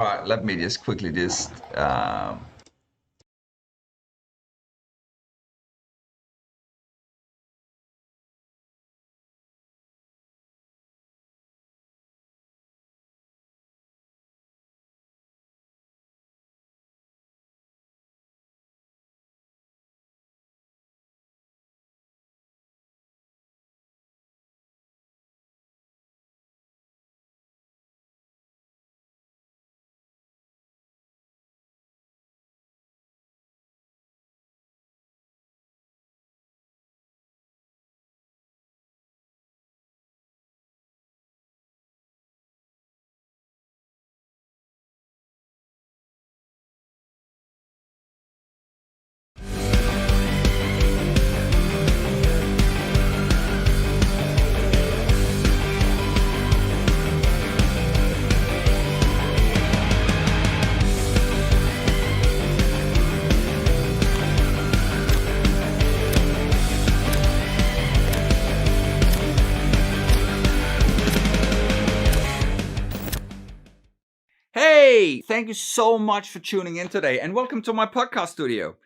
All right, let me just quickly Hey, thank you so much for tuning in today and welcome to my podcast studio.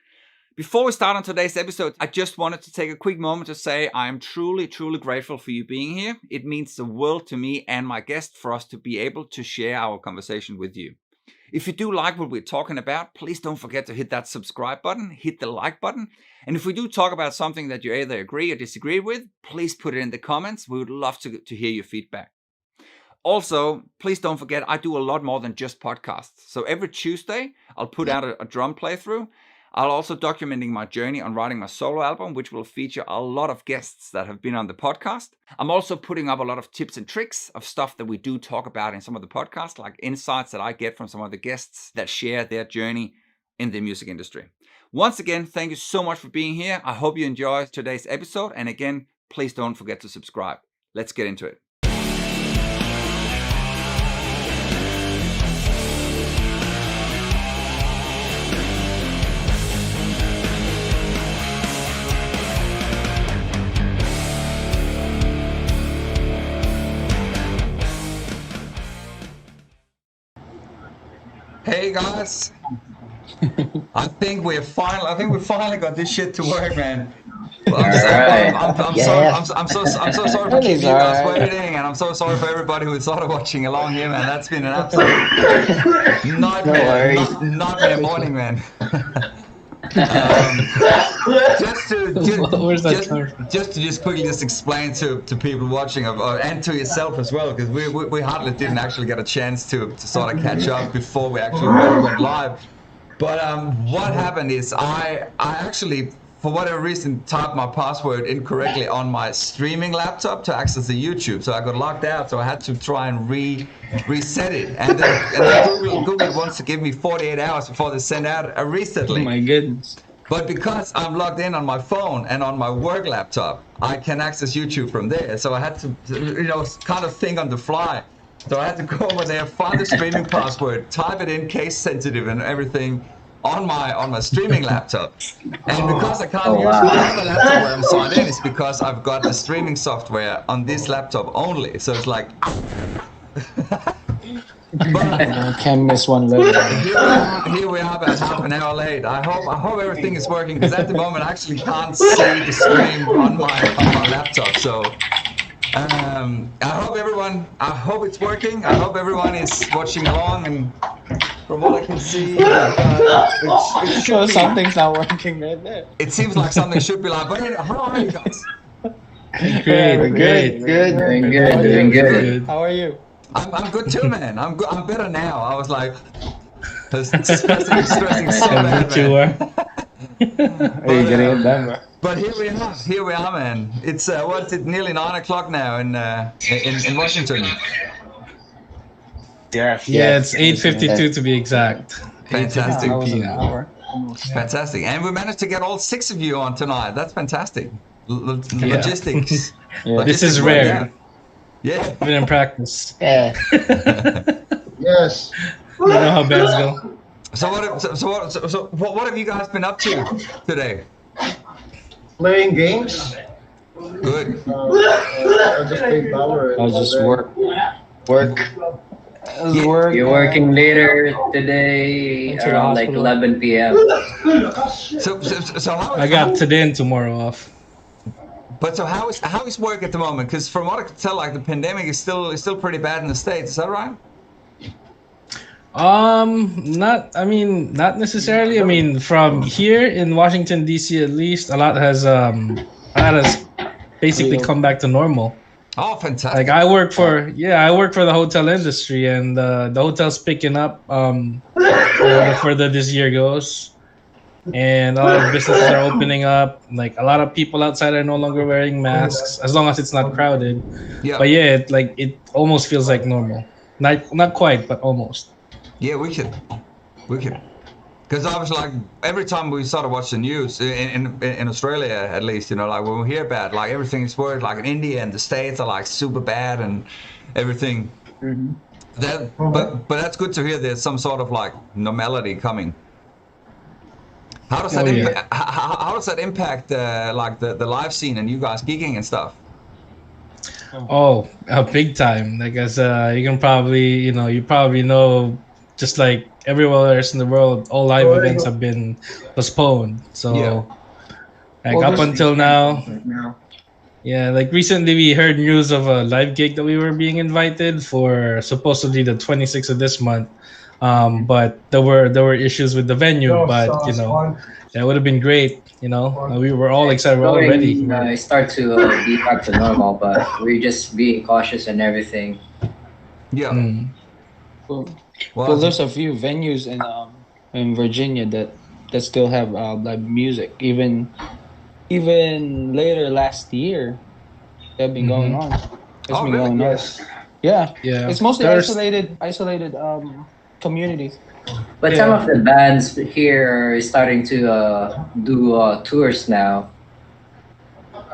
Before we start on today's episode, I just wanted to take a quick moment to say I am truly grateful for you being here. It means the world to me and my guest for us to be able to share our conversation with you. If you do like what we're talking about, please don't forget to hit that subscribe button, hit the like button. And if we do talk about something that you either agree or disagree with, please put it in the comments. We would love to hear your feedback. Also, please don't forget, I do a lot more than just podcasts. So every Tuesday, I'll put out a drum playthrough. I'll also documenting my journey on writing my solo album, which will feature a lot of guests that have been on the podcast. I'm also putting up a lot of tips and tricks of stuff that we do talk about in some of the podcasts, like insights that I get from some of the guests that share their journey in the music industry. Once again, thank you so much for being here. I hope you enjoyed today's episode. And again, please don't forget to subscribe. Let's get into it. Hey guys, I think we finally got this shit to work, man. I'm so sorry for keeping you guys waiting, and I'm so sorry for everybody who started watching along here, man. That's been an absolute nightmare morning, man. Just quickly explain to people watching and to yourself as well, because we hardly didn't actually get a chance to sort of catch up before we actually went live. But what happened is I actually, for whatever reason, typed my password incorrectly on my streaming laptop to access the YouTube. So I got locked out, so I had to try and reset it. And Google wants to give me 48 hours before they send out a reset link. Oh my goodness. But because I'm logged in on my phone and on my work laptop, I can access YouTube from there. So I had to, kind of think on the fly. So I had to go over there, find the streaming password, type it in, case sensitive and everything, on my streaming laptop. And because I can't use my other laptop where I'm signed in, it's because I've got the streaming software on this laptop only. So it's like... I can't miss one later. Here we are about half an hour late. I hope everything is working, because at the moment I actually can't see the stream on my laptop. So I hope it's working. I hope everyone is watching along, and from what I can see, something's not working right there. It seems like something should be like, but how are you guys? Good. Doing good. How are you? I'm good too, man. I'm good. I'm better now. I was like stressing so bad, man. Are you getting it done? But here we are, man. It's what's it? Nearly 9 o'clock now in Washington. Yeah, it's 8:52 to be exact. Fantastic. Fantastic. And we managed to get all 6 of you on tonight. That's fantastic. Logistics. This is rare. Yeah. Been in practice. Yeah. Yes. You know how bands go. So what have you guys been up to today? Playing games. Good. I just played power. I'll just work. Work. You're working later today Into the around like hospital. 11 p.m. So how? I got today and tomorrow off. But so how is work at the moment? Because from what I can tell, like the pandemic is still pretty bad in the States. Is that right? Not necessarily. I mean, from here in Washington D.C. at least, a lot has basically come back to normal. Oh, fantastic! Like I work for the hotel industry, and the hotel's picking up the further this year goes, and a lot of businesses are opening up. Like a lot of people outside are no longer wearing masks as long as it's not crowded. Yeah. But yeah, it almost feels like normal. Not quite, but almost. Yeah, we could. Because obviously, like every time we sort of watch the news in Australia, at least, you know, like when we hear about like everything is worse, like in India and the States are like super bad and everything. But that's good to hear. There's some sort of like normality coming. How does that how does that impact like the live scene and you guys gigging and stuff? Oh, big time! Like as you probably know, just like everywhere else in the world, all live events have been postponed. So, up until now, like recently we heard news of a live gig that we were being invited for, supposedly the 26th of this month. But there were issues with the venue. But you know, that would have been great. You know, we were all excited. We're all ready. I start to be back to normal, but we're just being cautious and everything. Yeah. Well, there's a few venues in Virginia that still have live music. Even later last year, they've been going on. It's been going on. Yeah. It's mostly isolated communities. But some of the bands here are starting to do tours now.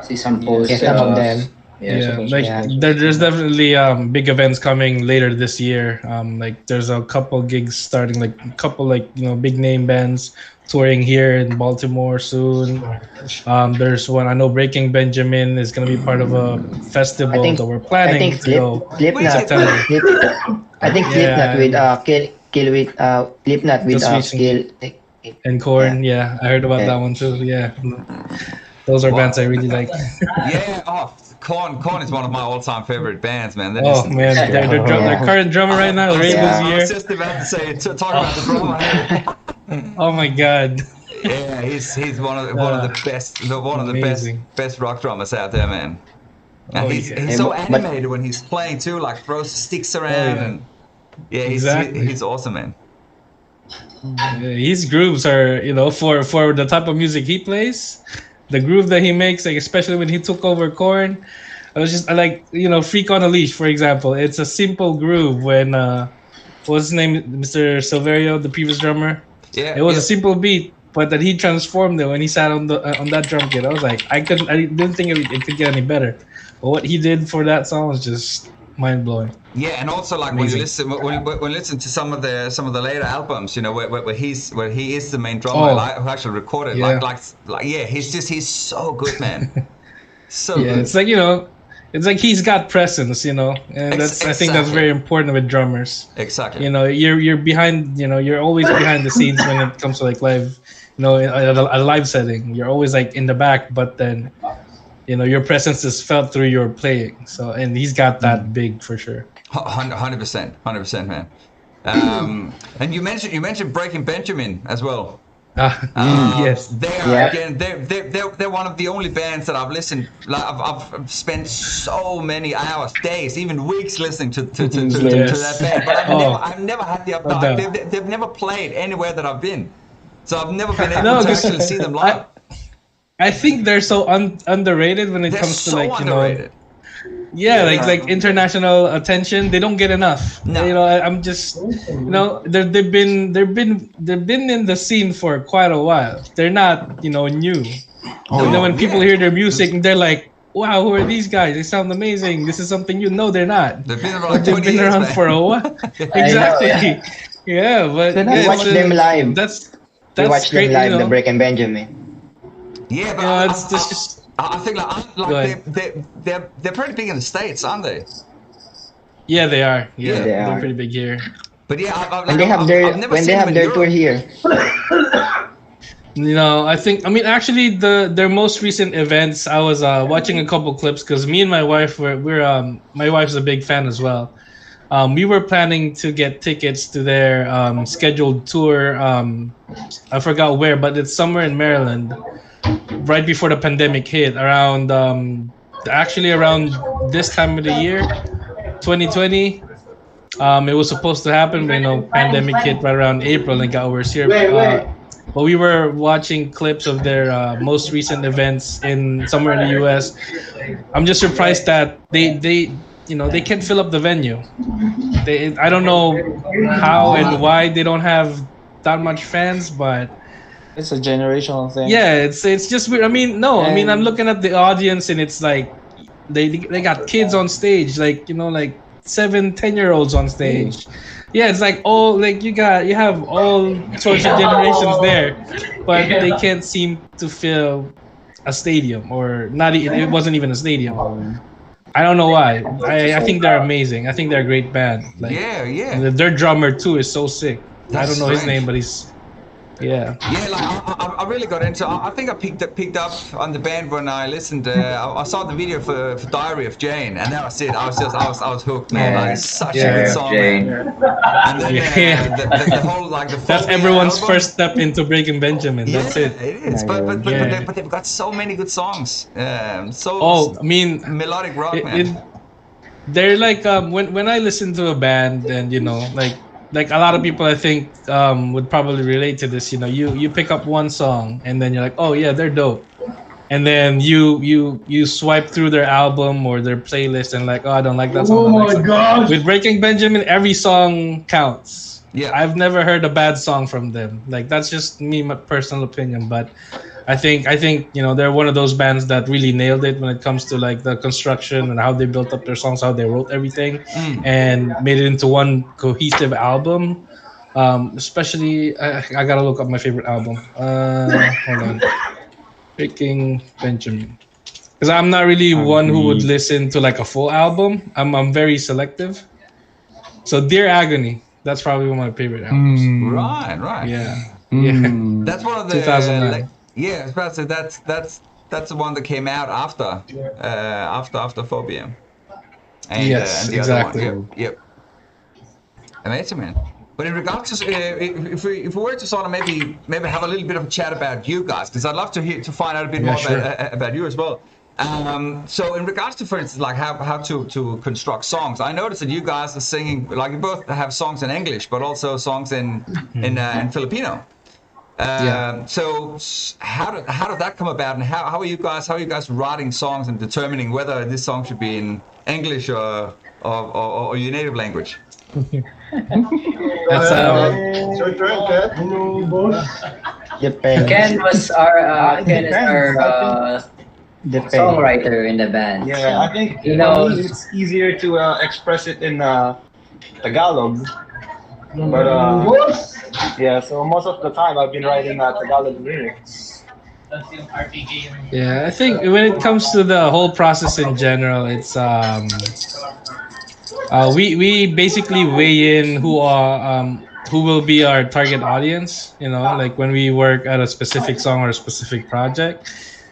See some posts. Yeah, some of them. There's definitely big events coming later this year. Like there's a couple gigs starting, like a couple big name bands touring here in Baltimore soon. There's one I know, Breaking Benjamin is gonna be part of a festival that we're planning to go. I think Slipknot with Slipknot with Skill and Korn. Yeah, I heard about that one too. Yeah, those are bands I really like. Korn is one of my all-time favorite bands, man. Their current drummer right now, Ray I was just about to say, talk about the drummer. Oh my God. Yeah, he's one of the best rock drummers out there, man. And he's so animated when he's playing too, like throws sticks around and he's awesome, man. His grooves are, for the type of music he plays, the groove that he makes, like especially when he took over Korn, I like, Freak on a Leash, for example. It's a simple groove when what's his name, Mr. Silverio, the previous drummer. Yeah, it was a simple beat, but that he transformed it when he sat on that drum kit. I was like, I didn't think it could get any better. But what he did for that song was just mind blowing. Yeah, and also like amazing. when you listen to some of the later albums, where he is the main drummer, who actually recorded, he's so good, man. So good. It's like it's like he's got presence, and that's I think that's very important with drummers. Exactly. You're behind, you're always behind the scenes when it comes to like live, a live setting. You're always like in the back, but then your presence is felt through your playing. So, and he's got that big for sure. 100%, man. And you mentioned Breaking Benjamin as well. Yes. They're one of the only bands that I've listened. Like I've spent so many hours, days, even weeks listening to that band. But I've never had the opportunity. They've never played anywhere that I've been, so I've never been able to actually see them live. I think they're so underrated when it comes to like underrated. Like international attention. They don't get enough. No. I'm just they've been in the scene for quite a while. They're not new. When people hear their music, they're like, wow, who are these guys? They sound amazing. This is something new. No, they're not. They've been around, they've been around for a while. Exactly. Yeah, but we watch them live. That's we watch great, them live. The Breaking Benjamin. Yeah, but I think they're pretty big in the States, aren't they? Yeah, they are. Yeah, Yeah, they they're are. pretty big here. But yeah, When they have their tour here. You know, I mean, actually, their most recent events, I was watching a couple clips because me and my wife my wife's a big fan as well. We were planning to get tickets to their scheduled tour. I forgot where, but it's somewhere in Maryland, right before the pandemic hit. Around around this time of the year, 2020. It was supposed to happen, but pandemic hit right around April and got worse here. But we were watching clips of their most recent events in somewhere in the U.S. I'm just surprised that they can't fill up the venue. I don't know how and why they don't have that much fans, but It's a generational thing. yeah, it's just weird. I mean, no, I mean, I'm looking at the audience and it's like they got kids on stage, like 7-10-year-olds on stage. Yeah, it's like you have all sorts of generations there, but they can't seem to fill a stadium, or not. It wasn't even a stadium. I don't know why. I think they're amazing. I think they're a great band. Like, yeah. Their drummer too is so sick. I don't know his strange. name, but he's yeah. Yeah, like I really got into. I think I picked up on the band when I listened. I saw the video for Diary of Jane, and that was it. I was hooked, man. Like, it's such a good song, Jane. man. And then the whole the That's everyone's first step into Breaking Benjamin. Yeah, That's it. it is. But they've got so many good songs. I mean, melodic rock, man. They're like when I listen to a band, and like a lot of people I think would probably relate to this. You pick up one song and then you're like, oh yeah, they're dope, and then you swipe through their album or their playlist and like, oh, I don't like that song. Oh my god! With Breaking Benjamin, every song counts. Yeah, I've never heard a bad song from them. Like, that's just me, my personal opinion, but I think they're one of those bands that really nailed it when it comes to like the construction and how they built up their songs, how they wrote everything, and made it into one cohesive album. Especially, I gotta look up my favorite album. Hold on, Breaking Benjamin, because I'm not really one who would listen to like a full album. I'm very selective. So Dear Agony, that's probably one of my favorite albums. Right. Yeah. That's one of the 2009. yeah, I was about to say that's the one that came out after Phobia. And, Yes, and the exactly. Other one. Yep. Amazing, man. But in regards to if we were to sort of maybe have a little bit of a chat about you guys, because I'd love to find out a bit more about you as well. So in regards to, for instance, like how to construct songs, I noticed that you guys are singing, like you both have songs in English, but also songs in Filipino. So how did that come about, and how are you guys writing songs and determining whether this song should be in English or your native language? That's your turn, Kat. Depends. Ken is our Depends. songwriter in the band. Yeah, I think You know- for me, it's easier to express it in Tagalog. But yeah, so most of the time I've been writing Tagalog lyrics. Yeah, I think when it comes to the whole process in general, it's we basically weigh in who will be our target audience. Like when we work at a specific song or a specific project.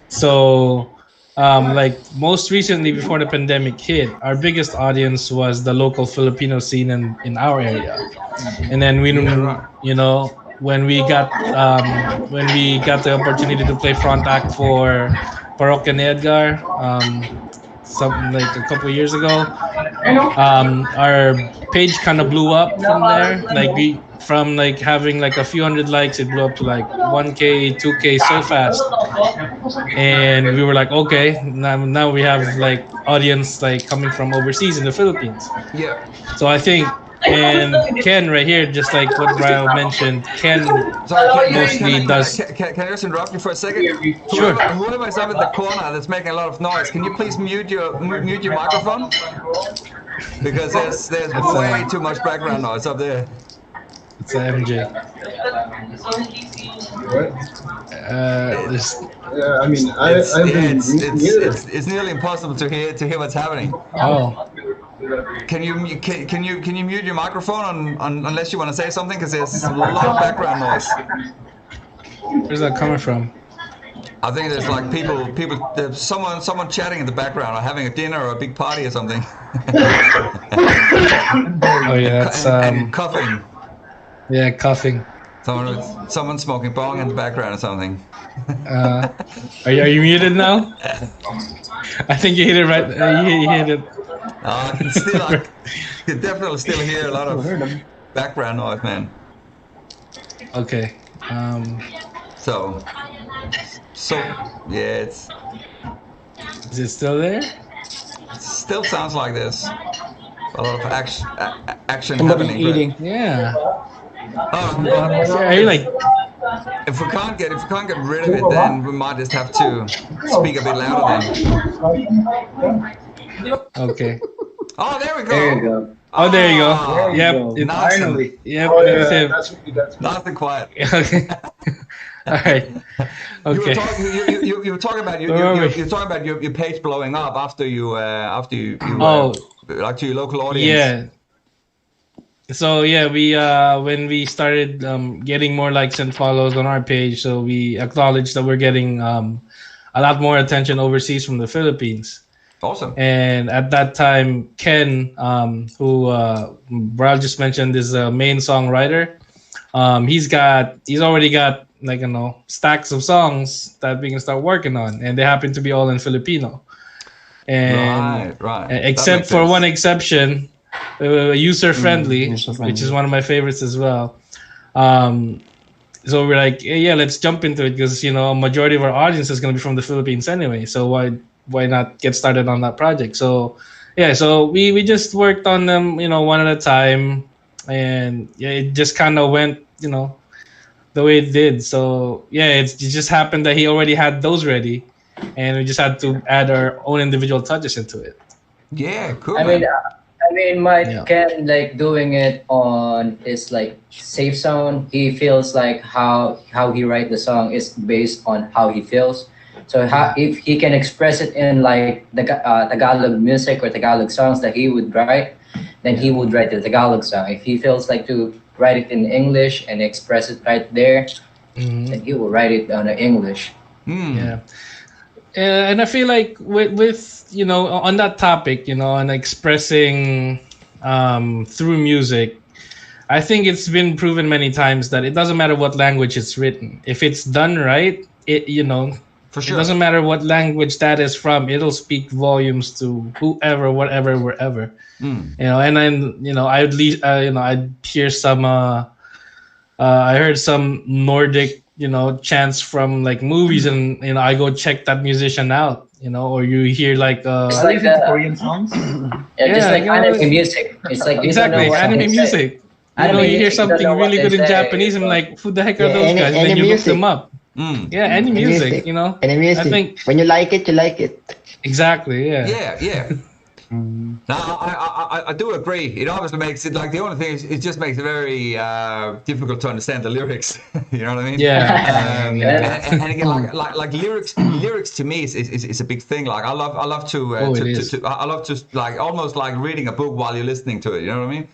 So, like most recently before the pandemic hit, our biggest audience was the local Filipino scene in our area, and then when we got the opportunity to play front act for Parokya ni Edgar, something like a couple of years ago, our page kind of blew up from there. Like from like having like a few hundred likes, it blew up to like 1K, 2K so fast, and we were like, okay, now we have like audience like coming from overseas in the Philippines. Yeah. So I think. And Ken right here, just like what Ryle mentioned, Ken mostly does. Can I just interrupt you for a second? Sure. Whoever is up in the corner that's making a lot of noise, can you please mute your microphone? Because there's way too much background noise up there. It's MJ. Yeah, I mean, I've been It's nearly impossible to hear what's happening. Oh. Can you mute your microphone unless you want to say something, because there's a lot of background noise. Where's that coming from? I think there's like there's someone chatting in the background, or having a dinner or a big party or something. Oh yeah, that's and coughing. Yeah, coughing. Someone smoking bong in the background or something. Are you muted now? I think you hit it right. You hit it. I can definitely still hear a lot of background noise, man. Okay. So yeah, Is it still there? it still sounds like this. A lot of action Somebody's happening. eating. Yeah. Oh, Are you like? if we can't get rid of it, then we might just have to speak a bit louder then. Okay. Oh, there we go. There you go. Oh, there you go. Ah, Yep. It's Finally. Yep. Oh, That's yeah, him. that's me. That's me. Nice and quiet. Okay. All right. Okay. You were talking about your page blowing up after you like to your local audience. Yeah. So yeah, we when we started getting more likes and follows on our page, so we acknowledged that we're getting a lot more attention overseas from the Philippines. Awesome. And at that time, Ken, who Bral just mentioned, is a main songwriter. He's already got like stacks of songs that we can start working on, and they happen to be all in Filipino. And right. except for one exception, user friendly, which is one of my favorites as well. So we're like, yeah, let's jump into it, because a majority of our audience is going to be from the Philippines anyway. So why not get started on that project? So yeah, so we just worked on them, one at a time, and yeah, it just kind of went, the way it did. So yeah, it just happened that he already had those ready, and we just had to add our own individual touches into it. Yeah, cool. I mean, Ken, like doing it on his like safe zone. He feels like how he write the song is based on how he feels. So if he can express it in like the Tagalog music or Tagalog songs that he would write, then he would write the Tagalog song. If he feels like to write it in English and express it right there, then he will write it on English. Yeah. And I feel like with on that topic, on expressing through music, I think it's been proven many times that it doesn't matter what language it's written. If it's done right, for sure. It doesn't matter what language that is from. It'll speak volumes to whoever, whatever, wherever. And then I'd hear some. I heard some Nordic, chants from like movies, and I go check that musician out. Or you hear like It's like Korean songs. just like anime music. It's like exactly anime music. You hear something really good in Japanese, and like, who the heck are those guys? And then you look them up. Yeah, any music, Any music. I think when you like it, you like it. exactly. Yeah. Yeah. No, I do agree. It obviously makes it like the only thing is it just makes it very difficult to understand the lyrics. You know what I mean? Yeah. And again, like lyrics to me is a big thing. Like I love to I love to like almost like reading a book while you're listening to it. You know what I mean?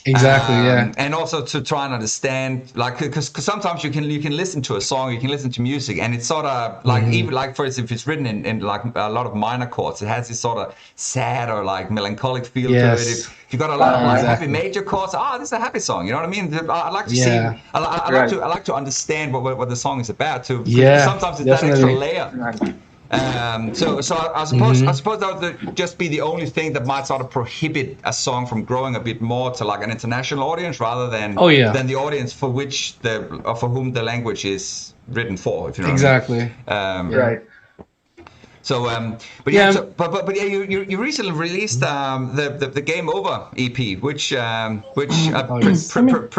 Exactly. Yeah. And also to try and understand, like, because sometimes you can listen to a song, you can listen to music, and it's sort of like even like for instance, if it's written in like a lot of minor chords, it has this sort of sad or like melancholic feel to it. If you got a lot of like happy major chords, this is a happy song. You know what I mean? I like to see. I like to understand what the song is about too. Sometimes it's definitely. that extra layer. So I suppose that would just be the only thing that might sort of prohibit a song from growing a bit more to like an international audience rather than than the audience for whom the language is written for. If you know exactly. What I mean. Right. So, but you recently released the Game Over EP, which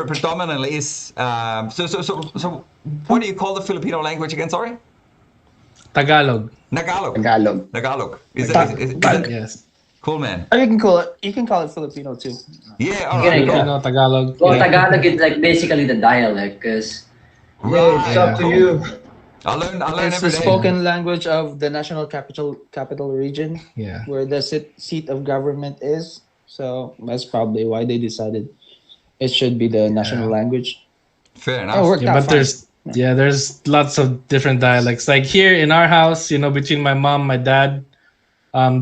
predominantly is so what do you call the Filipino language again? Sorry. Tagalog. Tagalog. Is that yes. Cool, man. You can call it Filipino too. Yeah, all right. Filipino, Tagalog. Well, Tagalog is like basically the dialect, because It's up to you. I learn it's every the day. spoken language of the national capital region, Yeah. where the seat of government is. So that's probably why they decided it should be the national language. Fair It enough. worked Yeah, out but fine. there's lots of different dialects. Like here in our house, between my mom, my dad,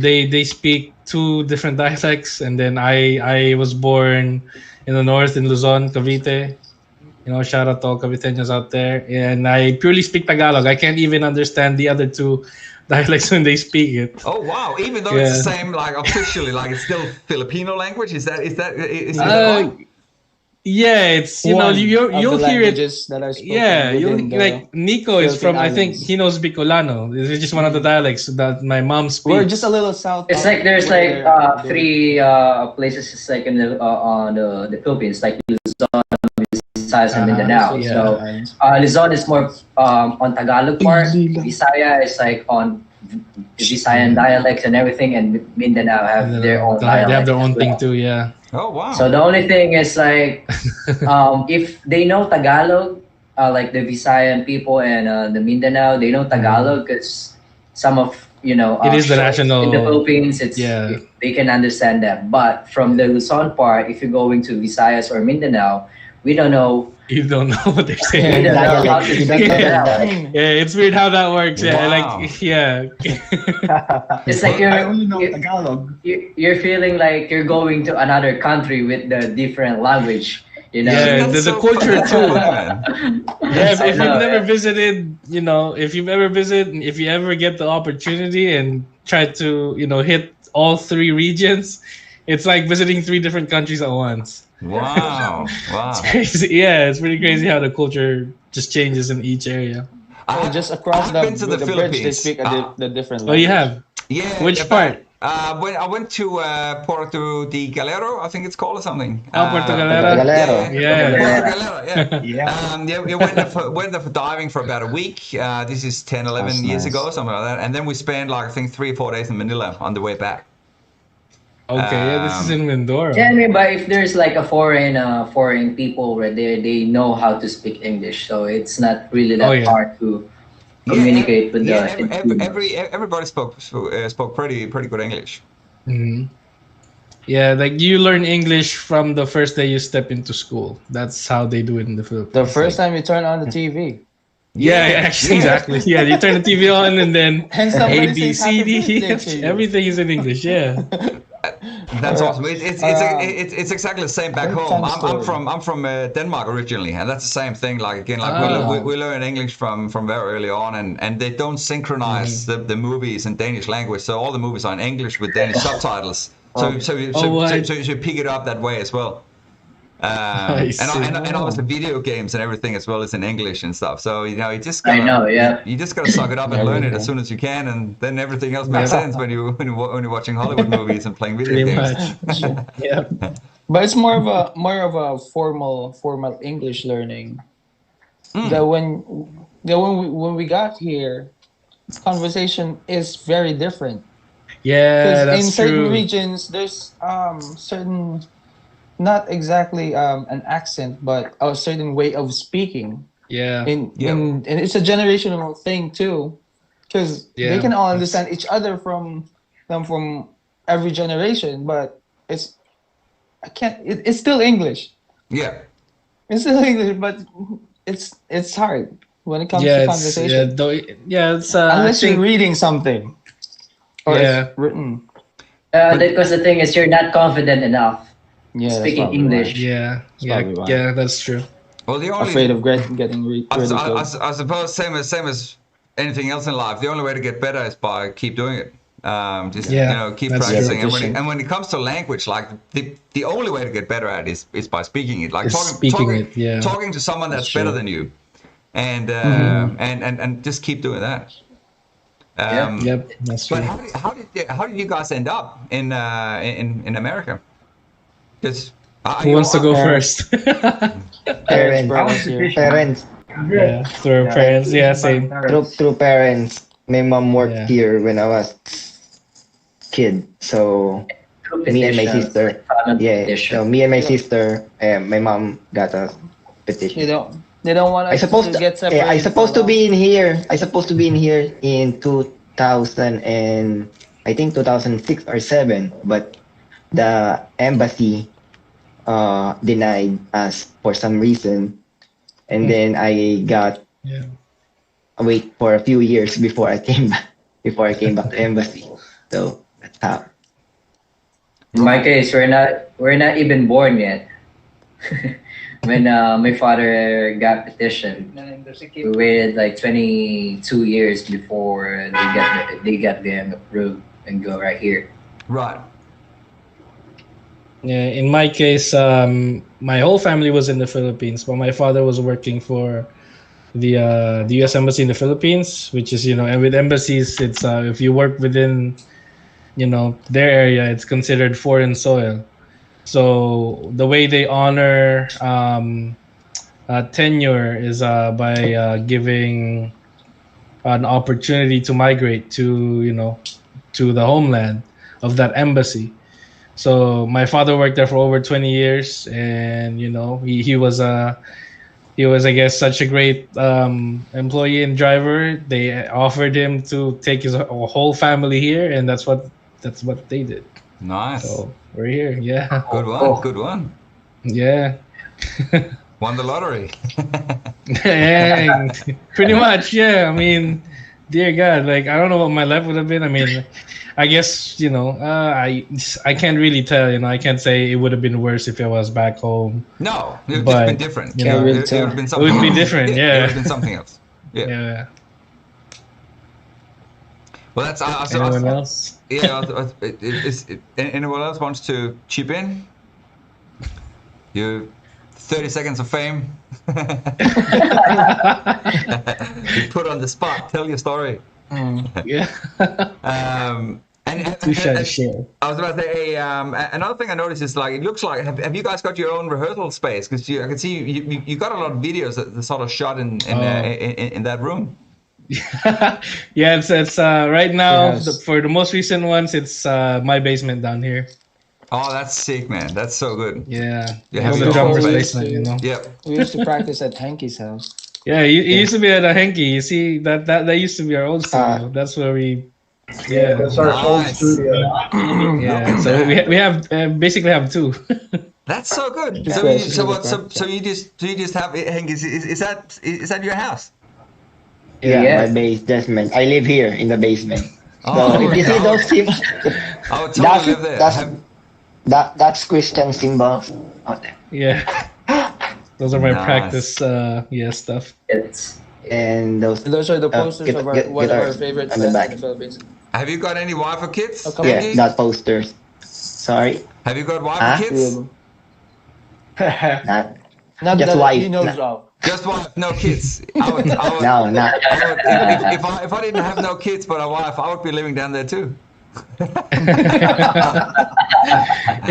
they speak two different dialects, and then I was born in the north in Luzon, Cavite. Shout out to all Caviteños out there. And I purely speak Tagalog. I can't even understand the other two dialects when they speak it. Oh wow! Even though it's the same, like officially, like it's still Filipino language. Is that right? Yeah, it's you'll hear it. That are spoken Yeah, within the like Nico is from. I think Islands. he knows Bicolano. It's just one of the dialects that my mom speaks. We're just a little south. It's like there's where like they're- three places just like in the on the Philippines, like Luzon, Visayas, and Mindanao. yeah. So Luzon is more on Tagalog part. Visaya is like on Visayan dialects and everything, and Mindanao have their own They have dialect their own as thing well. too. Yeah. Oh wow! So the only thing is like, if they know Tagalog, like the Visayan people and the Mindanao, they know Tagalog because some of It is the shows national- in the Philippines. Yeah. They can understand that. But from the Luzon part, if you're going to Visayas or Mindanao, we don't know. You don't know what they're We saying. don't know how to You speak don't know Mindanao. that. Yeah, it's weird how that works. Yeah, Wow. It's like I only know Tagalog. you're feeling like you're going to another country with the different language. Yeah, That's the so culture fun. too. Man. Yeah, if I you've know, never yeah. visited, if you've ever visited, if you ever get the opportunity and try to, hit all three regions, it's like visiting three different countries at once. Wow! Wow! Crazy. Yeah, it's pretty crazy how the culture just changes in each area. I- just across I've been to the the bridge, they Philippines. speak the different. Oh, you language. have? Yeah. Which but, part? When I went to Puerto de Galero, I think it's called or something. Puerto Galera. Galero. Yeah. Puerto Galero, yeah. Yeah. We went there for diving for about a week. This is 10, 11 That's years nice. ago, something like that. And then we spent like I think 3 or 4 days in Manila on the way back. Okay, yeah, this is in Mindoro. Yeah, I mean, but if there's like a foreign people right there, they know how to speak English, so it's not really that Oh, yeah. hard to communicate with the. Everybody spoke pretty good English. Mhm. Yeah, like you learn English from the first day you step into school. That's how they do it in the Philippines. The first time you turn on the TV. Yeah, actually, exactly. Yeah, you turn the TV on and then And A, somebody B, says C, D, happy E, birthday F, to you. everything is in English. Yeah. That's awesome. It's exactly the same back Great home. time I'm from Denmark originally, and that's the same thing. Like again, like Ah. we learn English from very early on, and they don't synchronize the movies in Danish language, so all the movies are in English with Danish subtitles. So you pick it up that way as well. I see. And obviously video games and everything as well is in English and stuff. So you just gotta, I know, yeah. you just gotta suck it up and learn it as soon as you can, and then everything else makes sense when you're watching Hollywood movies and playing video Pretty games. much. Yeah. But it's more of a formal English learning. That when we got here, conversation is very different. Yeah, Because that's in certain true. regions, there's certain, not exactly an accent, but a certain way of speaking. Yeah. And it's a generational thing too, because Yeah, they can all that's- understand each other from every generation, but it's still English. Yeah. It's still English, but it's hard when it comes to Yeah, conversation. it's Unless I you're think- reading something. Or Yeah. it's written. Because the thing is, you're not confident enough Yeah, that's speaking probably English. Yeah, probably why. yeah, that's true. Well, the why. only Afraid of getting ridiculed. I suppose same as anything else in life. The only way to get better is by keep doing it. Just Yeah, keep that's practicing. true. And when it comes to language, like the only way to get better at it is by speaking it. Like Is speaking it, yeah. talking to someone that's true. better than you, and and just keep doing that. Yep, that's true. But how did you guys end up in America? Because Who wants to go Parents. first? Parents. brought us here. Parents. Yeah, through parents. Yeah, same. Through parents. My mom worked Yeah. here when I was kid. So me and my sister. Yeah. So me and my sister and my mom got a petition. They don't want us I supposed to get separated. I supposed for to be in here. I supposed to be in here in 2000 and I think 2006 or 7. But the embassy denied us for some reason, and then I got wait for a few years before I came back. Before I came back to embassy. So that's how. In my case, we're not even born yet. When my father got petitioned, we waited like 22 years before they got them approved and go right here. Right. Yeah, in my case, my whole family was in the Philippines, but my father was working for the U.S. Embassy in the Philippines, which is, and with embassies, it's if you work within, their area, it's considered foreign soil. So the way they honor tenure is by giving an opportunity to migrate to the homeland of that embassy. So my father worked there for over 20 years, and he was I guess such a great employee and driver. They offered him to take his whole family here, and that's what they did. Nice. So we're here. Yeah. Good one. Good one. Yeah. Won the lottery. Yeah, pretty much. Yeah. I mean, dear God, like I don't know what my life would have been. I mean, I guess I can't really tell. I can't say it would have been worse if I was back home. No, it would have been different. It would be different. Yeah. It would have been something else. Yeah. Well, that's anyone else? Yeah. Anyone else wants to chip in? You 30 seconds of fame. You put on the spot. Tell your story. Yeah. And too shy to share. I was about to say, another thing I noticed is like it looks like have you guys got your own rehearsal space? Because I can see you got a lot of videos that sort of shot in that room. Yeah, it's right now for the most recent ones. It's my basement down here. Oh, that's sick, man. That's so good. Yeah, you have the drummer's basement. Yep. We used to practice at Hengki's house. Yeah, it used to be at a Hengki. You see that used to be our old studio. That's where we. Yeah, that's our old studio. Yeah, so we have basically have two. That's so good. So you just have Hengki. Is that your house? Yeah, my basement. I live here in the basement. So if you see those symbols, I would totally live there. That's Christian symbols out there. Yeah, those are my practice. Stuff. And those are the posters of one of our favorite bands in the Philippines. Have you got any wife or kids? Yeah, not posters. Sorry. Have you got wife or kids? Not just wife. He knows all. Just wife, no kids. I would, no, not. If I didn't have no kids but a wife, I would be living down there too.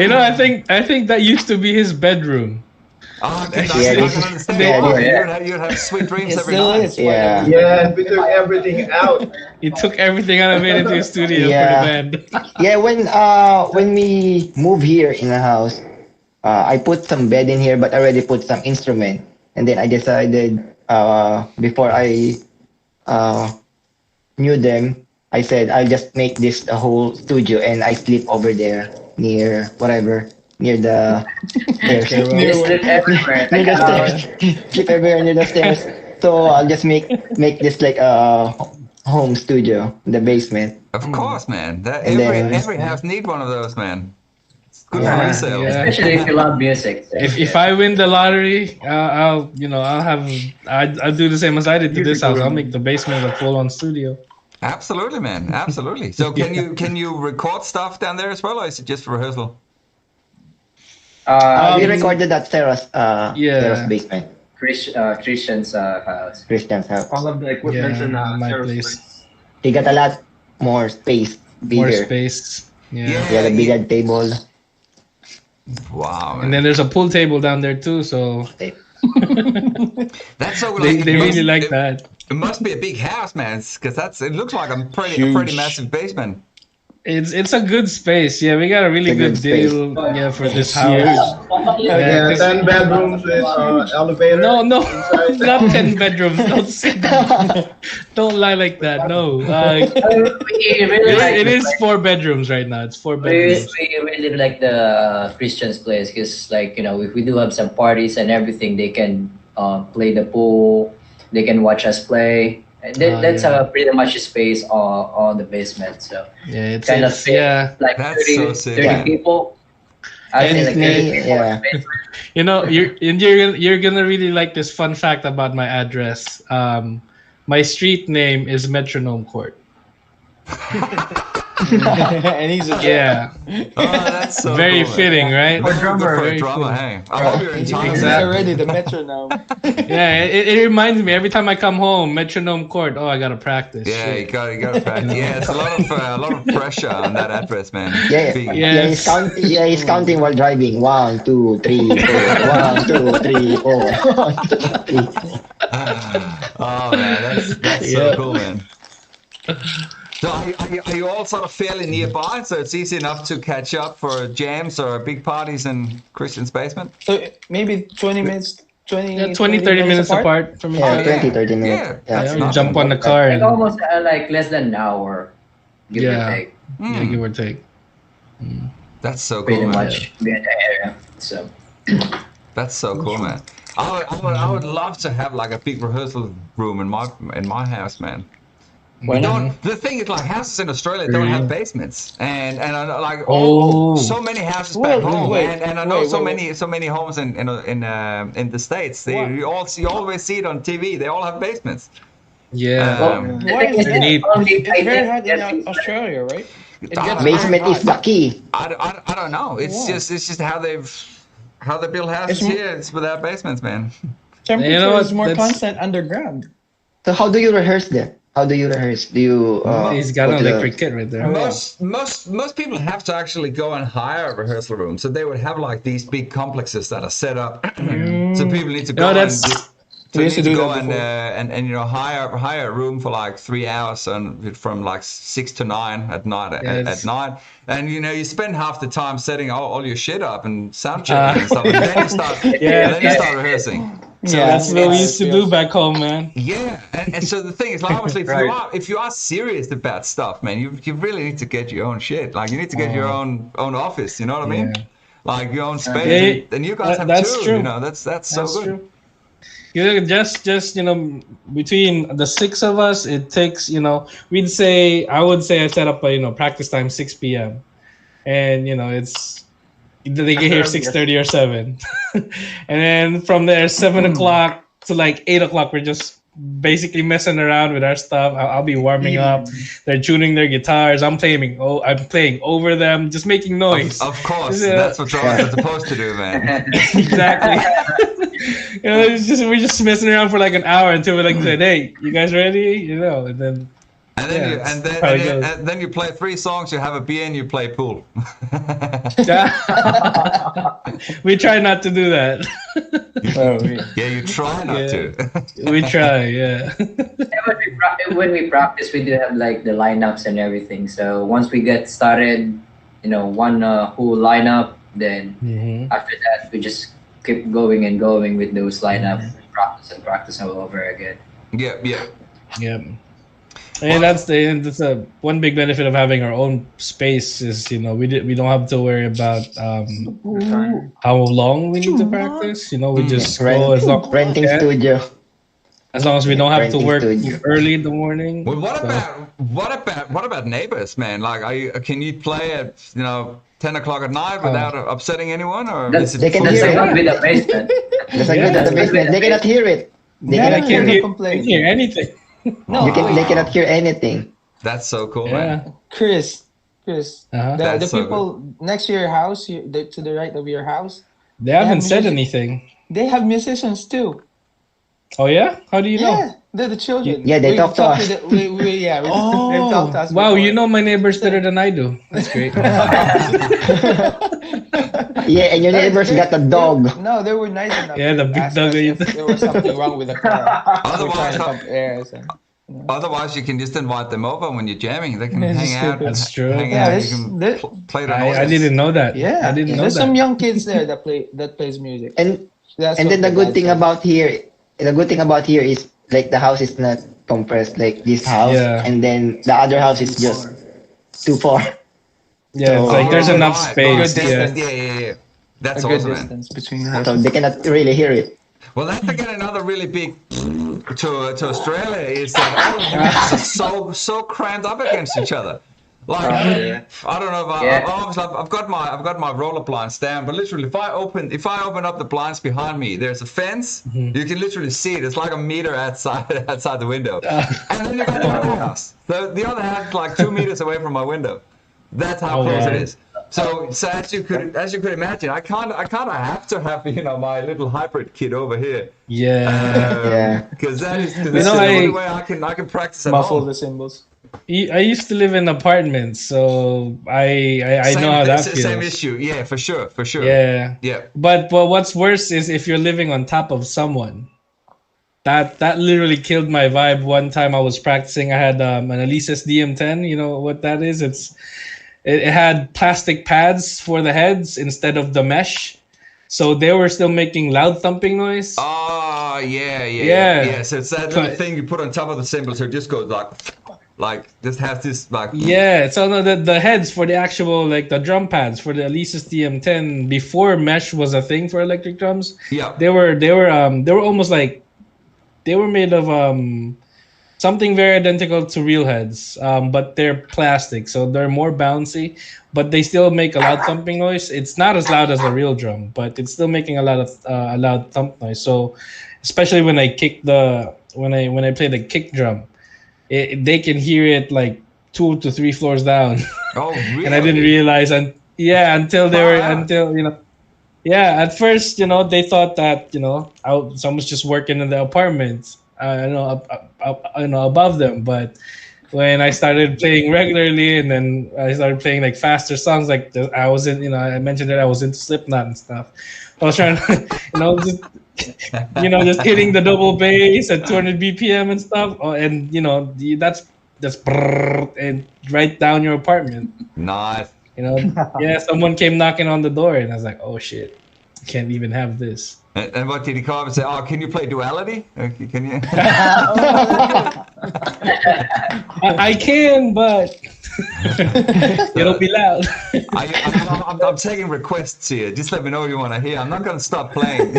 I think that used to be his bedroom. Oh, I can understand. You'd have sweet dreams every night. Yeah, we took everything out. He took everything out of it into his studio for the band. Yeah, when we moved here in the house, I put some bed in here, but I already put some instrument. And then I decided, before I knew them, I said I'll just make this the whole studio, and I sleep over there near the stairs. Sleep everywhere near the stairs. So I'll just make this like a home studio in the basement. Of course, man. Every house need one of those, man. It's good for resale. Yeah. Especially if you love music. If I win the lottery, I'll do the same as I did to this house. I'll make the basement a full-on studio. Absolutely, man. Absolutely. So can you record stuff down there as well, or is it just for rehearsal? We recorded at Sarah's basement. Christian's house. Christian's house. All of the equipment in my Sarah's place. He got a lot more space. Bigger. More space. Yeah, the bigger table. Wow. Man. And then there's a pool table down there too, so that's so. They really like that. It must be a big house, man, because it looks like a pretty massive basement. It's a good space. Yeah, we got a really good deal. Yeah, for this house. Yeah, 10 bedrooms with elevator. No, inside. not 10 bedrooms. Don't say that. Don't lie like that. No, it is 4 bedrooms right now. It's 4 bedrooms. We really like the Christian's place because, like, if we do have some parties and everything, they can play the pool. They can watch us play. That's pretty much a space on the basement. So yeah, it's kind of like That's 30, so sick. 30 people. I feel like 30 people in the basement. You're gonna really like this fun fact about my address. My street name is Metronome Court. And he's a Oh, that's so very cool, fitting, right? For drummer, Very hey. I hope you're in time. He's already the metronome. Yeah, it reminds me every time I come home, Metronome Court. Oh, I gotta practice. Yeah, Shit. you gotta practice. Yeah, it's a lot of pressure on that address, man. Yeah, he's counting while driving. 1, 2, 3, 4. 1, 2, 3, 4. 1, 2, 3. Oh man, that's so cool, man. So are you all sort of fairly nearby, so it's easy enough to catch up for jams or big parties in Christian's basement? So maybe 20 minutes, 30 minutes apart from each Yeah, other. 20, 30 minutes. Yeah, You jump on the car Like and almost like less than an hour, give or take. give or take. That's so cool, Pretty man. much be in the area. So That's so cool, man. I would love to have like a big rehearsal room in my house, man. Why not? The thing is, like, houses in Australia don't have basements, and I know, like so many houses back home, and I know so many homes in the States. You always see it on TV. They all have basements. Yeah. Why is that? Neat. It's very hard in Australia, right? Basement is the key. I don't know. It's just how they build houses here. It's without basements, man. Temperature is more constant underground. So how do you rehearse there? How do you rehearse? Do you? He's got an electric kit right there. Most people have to actually go and hire a rehearsal room. So they would have like these big complexes that are set up. So people need to go and hire a room for like 3 hours and from like 6 to 9 at night at night. And you spend half the time setting all your shit up and sound checking and stuff. And then you start rehearsing. So that's what we used to do back home, man. Yeah, and so the thing is, like, obviously, if you are serious about stuff, man, you really need to get your own shit. Like, you need to get your own office. You know what I mean? Like your own space. And you guys have two. True. That's so good. True. Just between the 6 of us, it takes I would say I set up a practice time 6 p.m. and it's. They get here 6:30 or 7, and then from there 7 o'clock to like 8 o'clock we're just basically messing around with our stuff. I'll be warming up. They're tuning their guitars. I'm playing over them, just making noise. Of course, that's what drummers are supposed to do, man. Exactly. We're just messing around for like an hour until we said, "Hey, you guys ready?" And then you play 3 songs, you have a beer, and you play pool. We try not to do that. Yeah, you try not to. We try, yeah. When we practice, we do have like the lineups and everything. So once we get started, one whole lineup, then after that we just keep going with those lineups, practice all over again. Yeah. And that's one big benefit of having our own space is we don't have to worry about how long we need to practice. We just go as long renting studio. As long as we don't have to work early in the morning. Well, what about neighbors, man? Like, can you play at 10 o'clock at night without upsetting anyone, or they can hear it with the basement. They cannot hear it. They can't hear anything. No, they cannot hear anything. That's so cool, man. Chris, the so people next to your house, to the right of your house, they haven't said anything. They have musicians too. Oh yeah? How do you know? Yeah, they're the children. Yeah, they talk to us. They talk to us. Wow, you know my neighbors better than I do. That's great. Yeah, and your neighbors got a dog. No, they were nice enough. Yeah, the big dog. If there was something wrong with the car. Otherwise, Otherwise, you can just invite them over when you're jamming. They can Yeah, hang just out. stupid. That's true. Hang Yeah, out. there's, You can there, play the I noises. didn't know that. yeah, I didn't know there's that. some young kids there that plays music. And That's and what then the good dad thing said. about here is like the house is not compressed like this house, Yeah. and then the other house is just too far. Yeah, it's So- like there's Oh, enough right, space. right. Yeah. Yeah. a That's good awesome, man. distance between the So houses. they cannot really hear it. Well, that's again another really big to Australia is that all the houses are so crammed up against each other. Like Yeah. I don't know if I've got my roller blinds down, but literally if I open up the blinds behind me, there's a fence. Mm-hmm. You can literally see it. It's like a meter outside the window, and then you got the other house. The other house is like 2 meters away from my window. That's how Oh, close wow. it is. So as you could imagine, I kind of have to have my little hybrid kit over here. Yeah. Yeah. Because that's the know, only way I can practice at Muffle home. the cymbals. I used to live in apartments, so I know how that feels. Same issue, yeah, for sure. Yeah. Yeah. But what's worse is if you're living on top of someone. That literally killed my vibe. One time I was practicing, I had an Alesis DM10. You know what that is? It had plastic pads for the heads instead of the mesh, so they were still making loud thumping noise. Oh, yeah. So it's that little But- thing you put on top of the cymbal, so it just goes like just has this like. Yeah, so no, the heads for the actual like the drum pads for the Alesis DM10 before mesh was a thing for electric drums. Yeah. They were almost like they were made of something very identical to real heads, but they're plastic, so they're more bouncy, but they still make a loud thumping noise. It's not as loud as a real drum, but it's still making a loud thump noise. So, especially when I when I play the kick drum, they can hear it like 2 to 3 floors down. Oh, really? And I didn't realize, until at first, they thought that, someone's just working in the apartment, above them. But when I started playing regularly, and then I started playing like faster songs, like I was in, I mentioned that I was into Slipknot and stuff. I was trying to, just hitting the double bass at 200 BPM and stuff. And that's and right down your apartment. Nice. Someone came knocking on the door, and I was like, "Oh shit, I can't even have this." And what did he come up and say? Oh, can you play Duality? Can you? I can, but it'll be loud. I'm taking requests here. Just let me know what you want to hear. I'm not going to stop playing.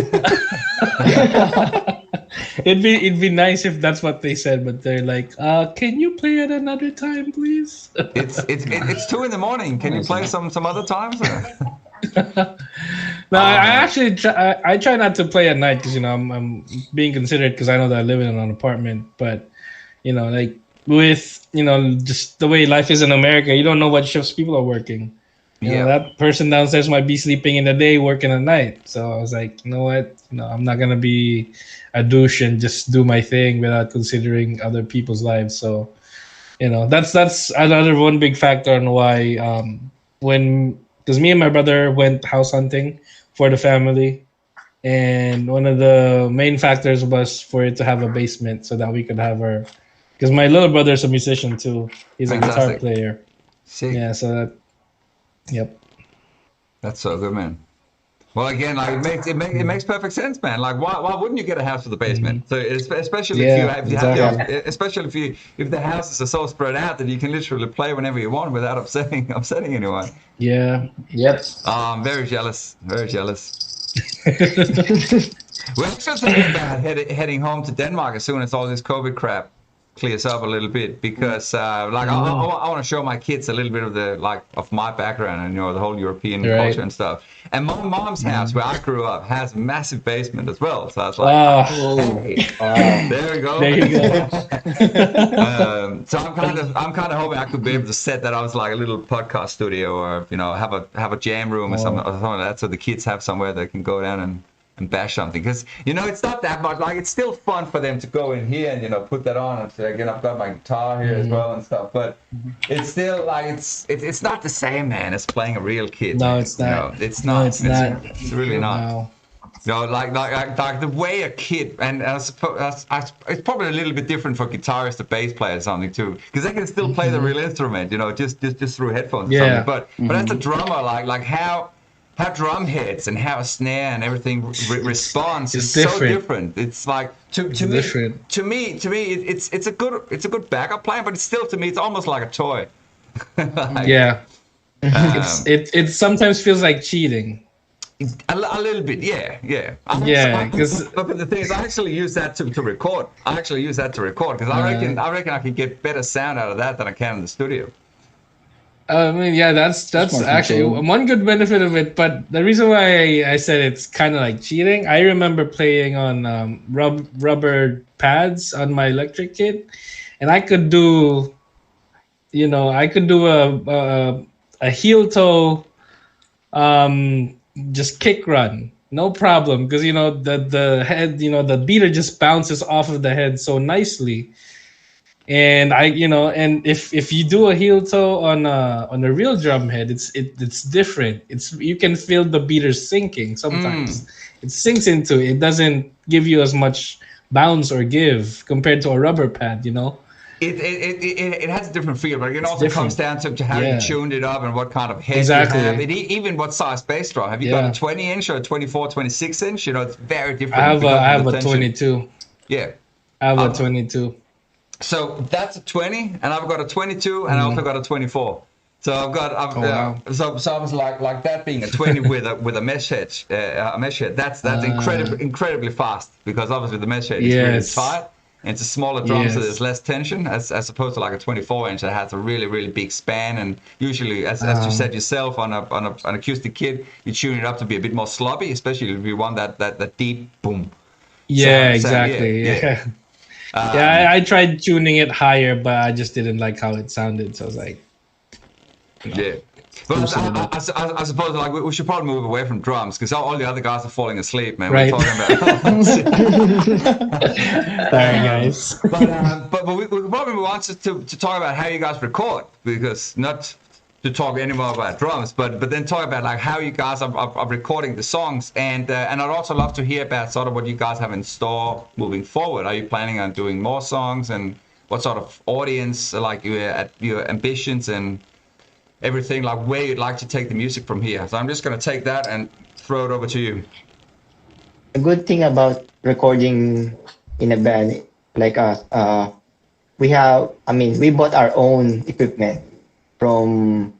It'd be nice if that's what they said, but they're like, "Can you play at another time, please?" It's 2 a.m. Can you play some other times? No, I actually I try not to play at night because I'm being considerate because I know that I live in an apartment. But like with just the way life is in America, you don't know what shifts people are working. That person downstairs might be sleeping in the day, working at night. So I was like, you know what? I'm not gonna be a douche and just do my thing without considering other people's lives. So that's another one big factor on why because me and my brother went house hunting for the family, and one of the main factors was for it to have a basement so that we could have because my little brother's a musician too. He's a guitar player. Sick. Yeah, so that. Yep. That's so good, man. Well, again, like it makes perfect sense, man. Like, why wouldn't you get a house with a basement? So especially if the houses are so spread out that you can literally play whenever you want without upsetting anyone. Yeah. Yep. I'm very jealous. Very jealous. We're actually thinking about heading home to Denmark as soon as all this COVID crap clears up a little bit, because I want to show my kids a little bit of my background and the whole European culture and stuff. And my mom's house where I grew up has a massive basement as well. So I was like, there we go. There you go. So I'm kind of hoping I could be able to set that up as like a little podcast studio, or have a jam room or something like that, so the kids have somewhere they can go down and bash something, because it's not that much. Like, it's still fun for them to go in here and put that on, and say, again, I've got my guitar here as well and stuff, but it's still like it's not the same, man, as playing a real kid. No, it's not. It's not. No, it's not. It's really not. No. You know, like the way a kid, and I suppose it's probably a little bit different for guitarists or bass players or something too, because they can still play the real instrument, you know, just through headphones. Or something. But as a drummer, like how drum heads and how a snare and everything responds is so different. It's like to me, it's a good backup plan, but it's still, to me, it's almost like a toy. It sometimes feels like cheating. A little bit, yeah. But the thing is, I actually use that to record. Because I reckon I can get better sound out of that than I can in the studio. I mean, yeah, that's actually one good benefit of it. But the reason why I said it's kind of like cheating, I remember playing on rubber pads on my electric kit, and I could do a heel toe, just kick run, no problem, because the head, the beater just bounces off of the head so nicely. And and if you do a heel toe on a real drum head, it's different. You can feel the beater sinking sometimes. It sinks into it. It doesn't give you as much bounce or give compared to a rubber pad, It has a different feel, but it also comes down to how you tuned it up and what kind of head you have. Even what size bass drum. Have you got a 20-inch or a 24, 26-inch? It's very different. I have a 22. Yeah. I have a 22. So that's a 20, and I've got a 22, and I also got a 24. So so I was like that being a 20 with a mesh head. That's incredibly fast, because obviously the mesh head is really tight. And it's a smaller drum, so there's less tension, as opposed to like a 24-inch that has a really, really big span. And usually, as you said yourself, on an acoustic kit, you tune it up to be a bit more sloppy, especially if you want that deep boom. Yeah, exactly. I tried tuning it higher, but I just didn't like how it sounded. So I was like, yeah. But I suppose like we should probably move away from drums, because all the other guys are falling asleep, man. Right. We're talking about. Sorry, guys. But we could probably move on to talk about how you guys record, because not to talk anymore about drums, but then talk about like how you guys are recording the songs, and I'd also love to hear about sort of what you guys have in store moving forward. Are you planning on doing more songs, and what sort of audience, like your ambitions and everything, like where you'd like to take the music from here? So I'm just going to take that and throw it over to you. A good thing about recording in a band like us, we bought our own equipment from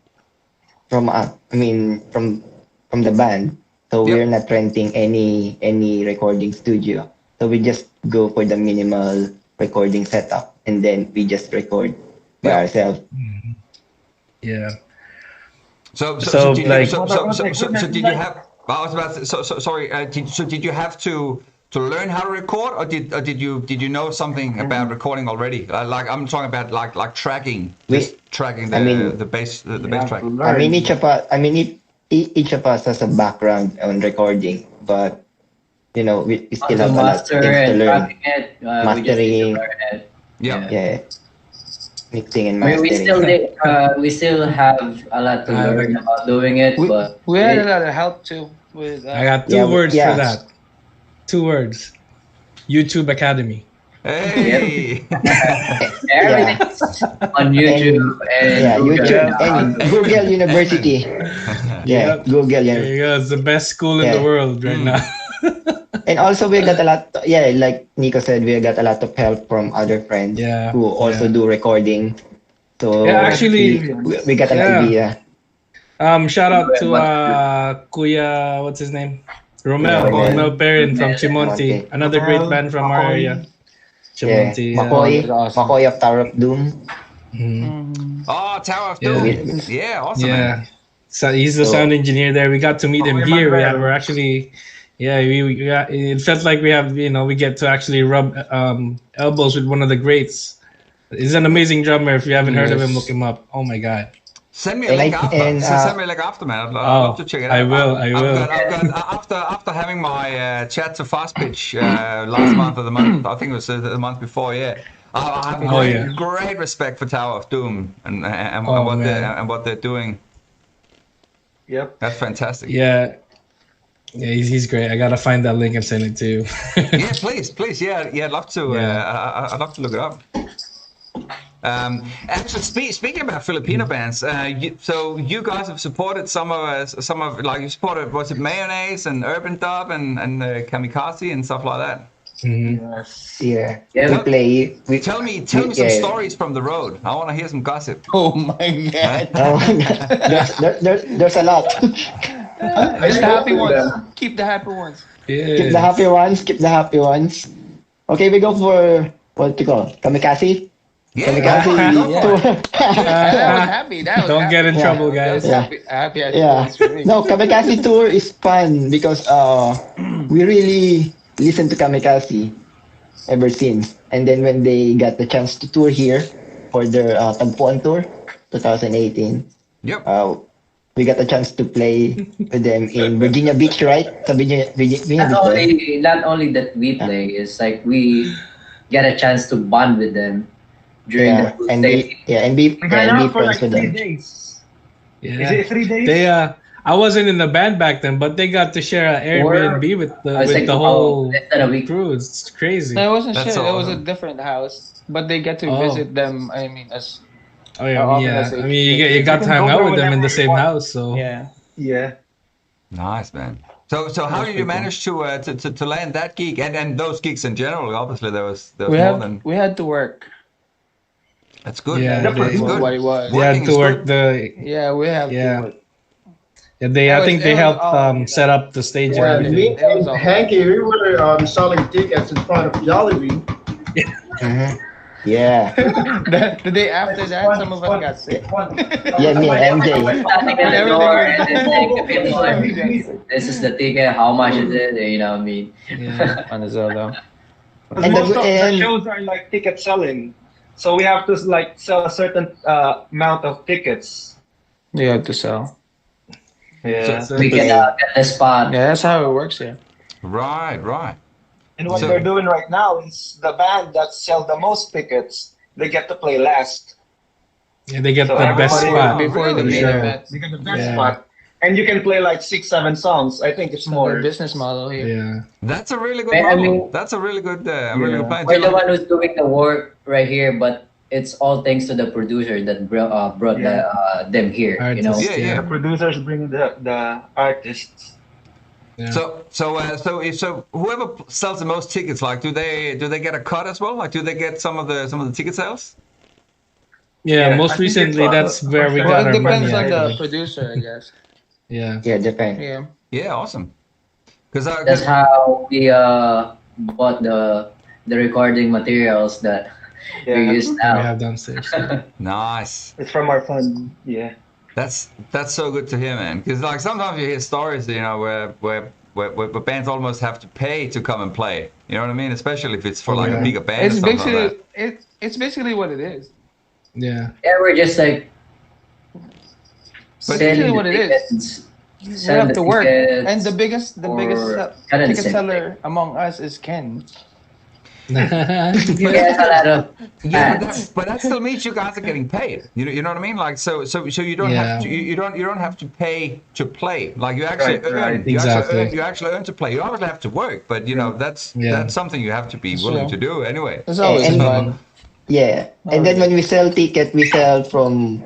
the band. So we're not renting any recording studio. So we just go for the minimal recording setup, and then we just record by ourselves. Yeah. So did you have? I was about to, sorry. Did you have to learn how to record, or did you know something about recording already? Like I'm talking about like tracking, tracking the bass track. Each of us has a background on recording, but we still have a lot of things to learn. Mastering. Yeah. Mixing and mastering. We still have a lot to learn about doing it, but we had a lot of help too. I got two words for that. 2 words. YouTube Academy. Hey. Everything's on YouTube and Google University. Google. There you go. It's the best school in the world right now. And also we got a lot, like Nico said, we got a lot of help from other friends who also do recording. So actually, we got an idea. Shout out to Kuya, what's his name? Romel Perrin from Chimonti, another great band from our area. Chimonti. Makoy of Tower of Doom. Oh, Tower of Doom. Yeah, awesome. Man. So he's the sound engineer there. We got to meet him here. We're actually. Yeah, it felt like we get to actually rub elbows with one of the greats. He's an amazing drummer. If you haven't heard of him, look him up. Oh my God. Send me a link after. Send me a link after, man. I'd love to check it out. I will. I've got, after having my chat to Fast Pitch last month or the month, I think it was the month before. I have great respect for Tower of Doom and what they're doing. Yep, that's fantastic. Yeah. Yeah, he's great. I gotta find that link and send it to you. Yeah, please. Yeah, I'd love to. Yeah. I'd love to look it up. Actually, speaking about Filipino bands, so you guys have supported some of like you supported, was it Mayonnaise and Urban Dub and Kamikaze and stuff like that? Mm-hmm. Yes. Yeah. Yeah. Tell me some stories from the road. I want to hear some gossip. Oh my god. Oh, there's a lot. Just the happy ones. Keep the happy ones. Yeah. Keep the happy ones. Keep the happy ones. Okay, we go for what you call Kamikaze. Yeah. Kamikaze. That was happy. That was Don't happy. get in trouble, guys. Yeah. Happy. Yeah. No, Kamikaze tour is fun because we really listen to Kamikaze ever since. And then when they got the chance to tour here for their Tagpuan tour, 2018. Yep. We got a chance to play with them in Virginia Beach, right? So Virginia Beach. Not only that we play, it's like we get a chance to bond with them during the and stay. be We hang out for friends like with 3 them. days. Yeah. Is it 3 days? They I wasn't in the band back then, but they got to share an Airbnb with the whole less than a week. crew. It's crazy. No, it wasn't That's shit. It was a awesome. different house, but they get to Oh. visit them. I mean, as Oh yeah, How often yeah. does it- I mean, you got to can hang go out there with them in the whenever you same want. house. So yeah. Yeah. Nice, man. So how did you manage to land that gig and those gigs in general? Obviously, there was more than We had to work. that's good. Yeah, That's they- good. What it was. they had Working to is work good. the. Yeah, we have Yeah. to work. Yeah, It I was- think it they was helped all- set up the stage and Yeah, everything. me It was and all- Hengki, we were selling tickets in front of Jollibee. Mhm. Yeah. The day after that, some of us got sick. Yeah, me and MJ. Standing at the door and then saying to people, this is the ticket, how much is it? You know what I mean? Yeah. On the Zelda. And Most of the and- shows are like ticket selling, so we have to like sell a certain amount of tickets. You have to sell. Yeah. So- We can get the spot. Yeah, that's how it works here. Right. And what So- they're doing right now is the band that sell the most tickets, they get to play last. Yeah, they get So the best everybody- spot. Before the main Sure. event. They get the best Yeah. spot. And you can play like 6-7 songs. I think it's It's more. more business model here. Yeah. That's a really good I model. mean- That's a really good Yeah. plan. We're the one who's doing the work right here, but it's all thanks to the producer that brought them here. You know. Artists, Yeah. The producers bring the artists. Yeah. So whoever sells the most tickets, like, do they get a cut as well? Like, do they get some of the ticket sales? Yeah, Yeah, most I think recently, it's, that's where we Well, got it our depends money. on the actually. producer, I guess. Yeah. Yeah, Japan. Yeah. Yeah, awesome. Because That's how we bought the recording materials that we Yeah, use We now. have downstairs. nice. it's from our fund. Yeah. That's so good to hear, man. Because like sometimes you hear stories, you know, where bands almost have to pay to come and play. You know what I mean? Especially if it's for like a Yeah. bigger band. It's or something like basically it's basically what it is. Yeah. Yeah, we're just like But selling usually the what it is. tickets. You Sell have the to work, tickets and the biggest for ticket currency. seller among us is Ken. that. He has a lot of Yeah, fans. but that still means you guys are getting paid. You know what I mean? Like so you don't have to you don't have to pay to play. Like you actually Right, earn. right. Exactly. You actually earn to play. You obviously have to work, but you know that's something you have to be That's willing true. to do anyway. It's always And- fun. Yeah. And then when we sell ticket, we sell from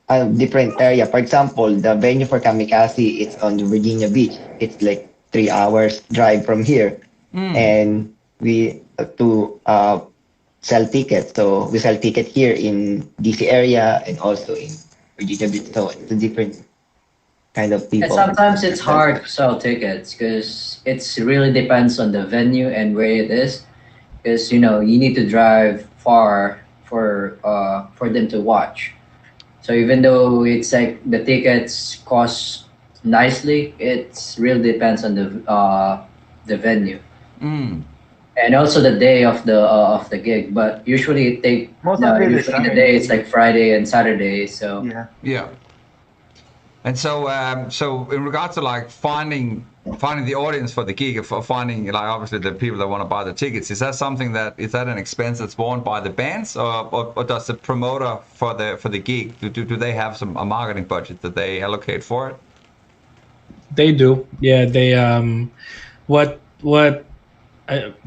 a different area. For example, the venue for Kamikaze is on the Virginia Beach. It's like 3 hours drive from here. And we to sell tickets. So we sell ticket here in DC area and also in Virginia Beach. So it's a different kind of And people. sometimes it's hard to sell tickets because it's really depends on the venue and where it is. Because you know you need to drive far for them to watch. So even though it's like the tickets cost nicely, it really depends on the venue Mm. and also the day of the gig. But usually it take Most of it is usually the Saturday. day it's like Friday and Saturday. So Yeah. Yeah. And so in regards to like finding the audience for the gig, for finding like obviously the people that want to buy the tickets, is that an expense that's borne by the bands, or does the promoter for the gig do they have a marketing budget that they allocate for it? They do. Yeah, they what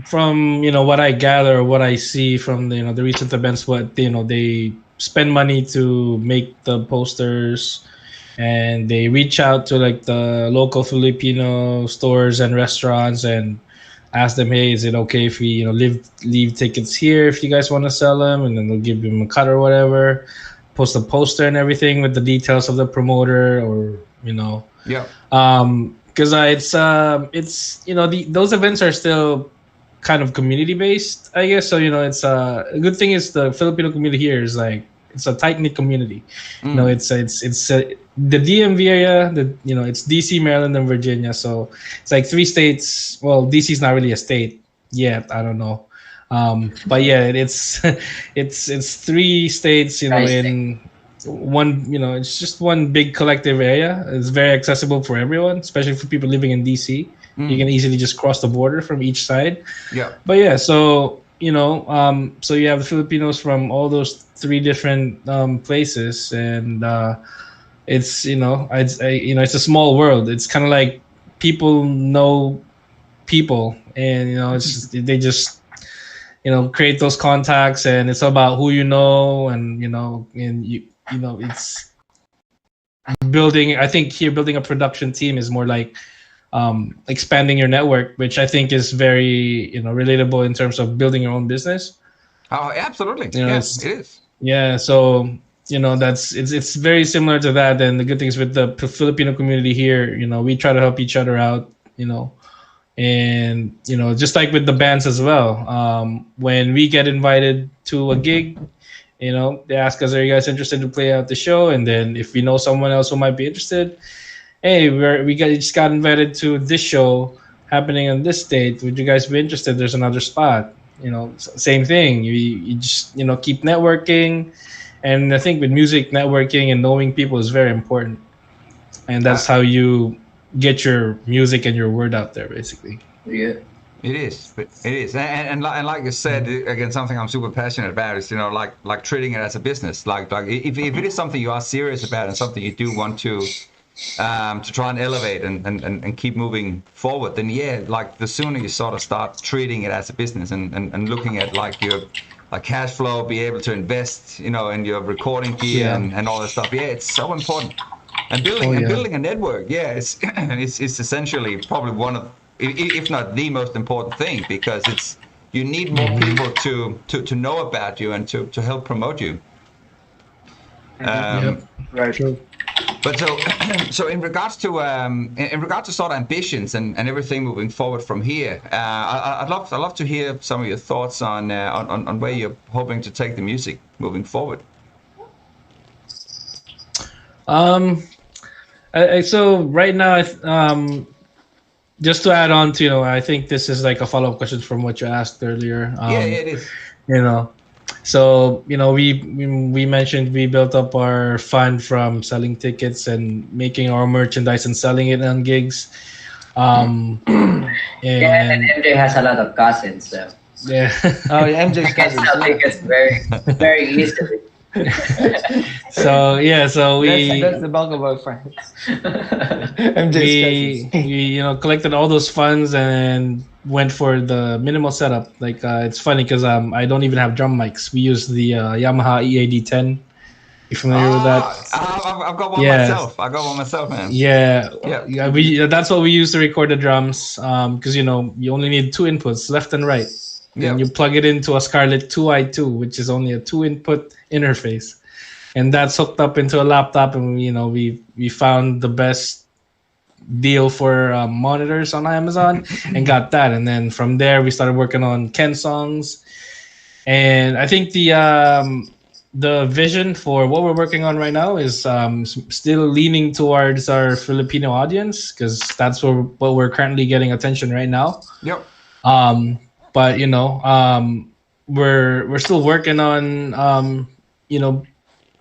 from what I gather, what I see from the recent events, what they spend money to make the posters, and they reach out to like the local Filipino stores and restaurants and ask them, hey, is it okay if we leave tickets here if you guys want to sell them, and then they'll give them a cut or whatever, post a poster and everything with the details of the promoter, or Yeah. because it's those events are still kind of community based, I guess. So it's a good thing is the Filipino community here is like it's a tight knit community. It's the DMV area. It's DC, Maryland, and Virginia. So it's like 3 states. Well, DC is not really a state yet. I don't know. But yeah, it's it's 3 states. In one, it's just one big collective area. It's very accessible for everyone, especially for people living in DC. You can easily just cross the border from each side. Yeah. But yeah, so so you have the Filipinos from all those 3 different places, and it's it's a small world. It's kind of like people know people, and they just create those contacts, and it's about who you know, and it's building. I think here building a production team is more like expanding your network, which I think is very relatable in terms of building your own business. Oh, absolutely. Yes, it is. Yeah, so it's very similar to that. And the good things with the Filipino community here, we try to help each other out, and just like with the bands as well. When we get invited to a gig, they ask us, are you guys interested to play out the show? And then if we know someone else who might be interested, hey, just got invited to this show happening on this date. Would you guys be interested? There's another spot. Same thing. You just keep networking, and I think with music, networking and knowing people is very important, and that's how you get your music and your word out there, basically. Yeah. It is, and like you said, again, something I'm super passionate about is like treating it as a business. Like if it is something you are serious about and something you do want to try and elevate and keep moving forward, then like the sooner you sort of start treating it as a business and looking at like your cash flow, be able to invest, in your recording gear and all that stuff. Yeah, it's so important. And building a network, it's essentially probably one of, if not the most important thing, because you need more people to know about you and to help promote you. Right. True. But so in regards to sort of ambitions and everything moving forward from here, I'd love to hear some of your thoughts on where you're hoping to take the music moving forward. So right now, just to add on to I think this is like a follow-up question from what you asked earlier. It is. So we mentioned we built up our fund from selling tickets and making our merchandise and selling it on gigs. And MJ has a lot of cousins, so yeah. Oh, yeah, MJ's can cousins. sell tickets very very easily. So That's the bulk of our friends. MJ's cousins. We collected all those funds and went for the minimal setup. Like it's funny because I don't even have drum mics. We use the Yamaha EAD10. You familiar with that? I've got one myself. I got one myself, man. Yeah. That's what we use to record the drums. Because you only need 2 inputs, left and right. And you plug it into a Scarlett 2i2, which is only a 2-input interface, and that's hooked up into a laptop. And we found the best deal for monitors on Amazon and got that. And then from there we started working on Ken songs. And I think the vision for what we're working on right now is still leaning towards our Filipino audience, because that's what we're currently getting attention right now. Yep. But we're still working on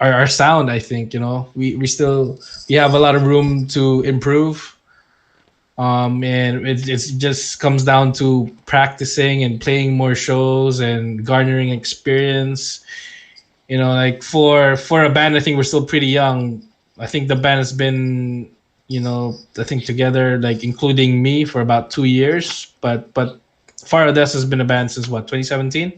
our sound. I think we have a lot of room to improve. And it just comes down to practicing and playing more shows and garnering experience. Like for a band, I think we're still pretty young. I think the band has been I think together, like including me, for about 2 years. But Far Odessa has been a band since what, 2017?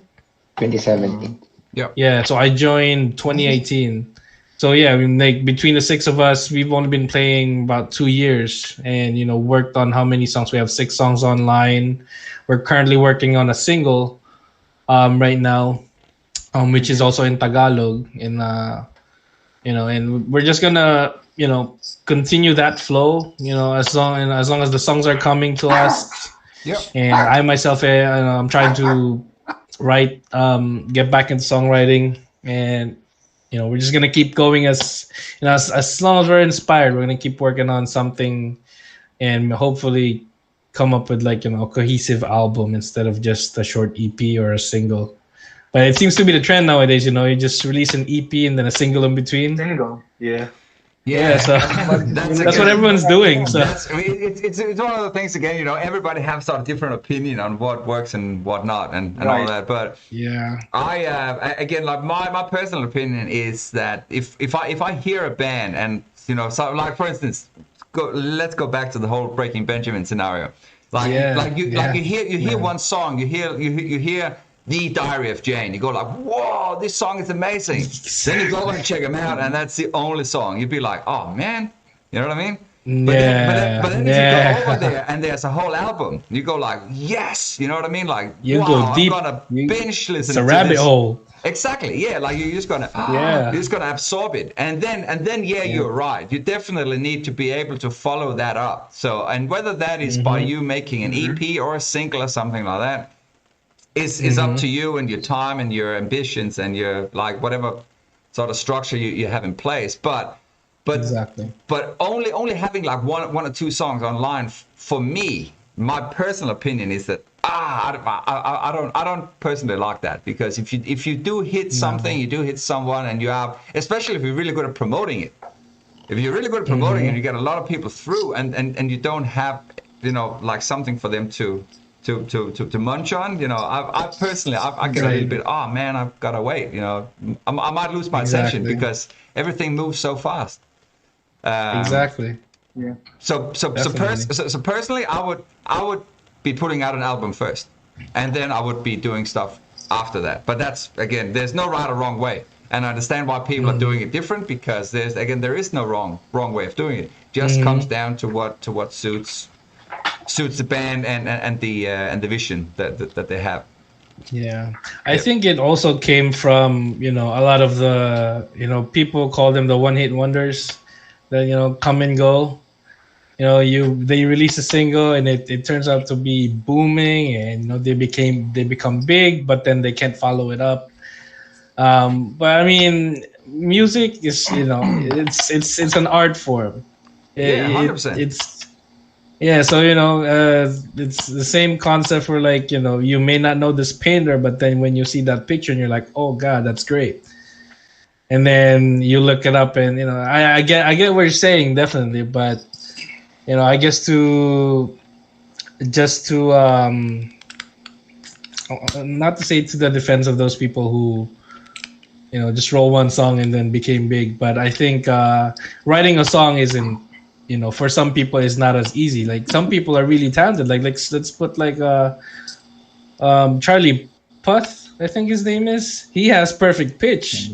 2017. Yeah, so I joined 2018. So yeah, I mean, like between the six of us, we've only been playing about 2 years, and worked on how many songs? We have 6 songs online. We're currently working on a single right now, which is also in Tagalog, and and we're just gonna continue that flow, as long as the songs are coming to us. And I myself, I'm trying to write, get back into songwriting, and we're just gonna keep going as long as we're inspired. We're gonna keep working on something, and hopefully come up with like a cohesive album instead of just a short EP or a single. But it seems to be the trend nowadays. You just release an EP and then a single in between. Single, yeah. Yeah, so that's what everyone's doing. So it's one of the things again. Everybody has sort of different opinion on what works and what not, and all that. But yeah, I again, like my personal opinion is that if I hear a band and so like for instance, let's go back to the whole Breaking Benjamin scenario. You hear one song, you hear The Diary of Jane. You go like, whoa, this song is amazing. Then you go and check them out, and that's the only song. You'd be like, oh man, you know what I mean? But then if you go over there and there's a whole album, you go like, yes, you know what I mean? Like, you wow, go deep. I'm gonna binge listen. It's a rabbit hole. Exactly, yeah. Like you're just gonna, you're just gonna absorb it, and then you're right. You definitely need to be able to follow that up. So, and whether that is by you making an EP or a single or something like that, is up to you and your time and your ambitions and your like whatever sort of structure you have in place. But exactly. But only having like one or two songs online for me, my personal opinion is that I don't personally like that, because if you do hit something, you do hit someone, and you have, especially if you're really good at promoting it. If you're really good at promoting it, you get a lot of people through, and you don't have like something for them to munch on. I personally get a little bit, oh man, I've got to wait. I might lose my attention because everything moves so fast. Exactly. Yeah. So personally, I would be putting out an album first, and then I would be doing stuff after that. But that's, again, there's no right or wrong way, and I understand why people are doing it different, because there is no wrong way of doing it. Just comes down to what suits the band and the vision that they have. Yeah, I think it also came from a lot of the people call them the one-hit wonders that come and go. They release a single and it turns out to be booming, and they become big, but then they can't follow it up. But I mean, music is it's an art form. 100%. So it's the same concept for like you may not know this painter, but then when you see that picture and you're like, oh god, that's great, and then you look it up, and I get what you're saying, definitely, but I guess not to say to the defense of those people who just roll one song and then became big, but I think writing a song isn't, for some people is not as easy. Like some people are really talented. Like let's put like Charlie Puth, I think his name is. He has perfect pitch.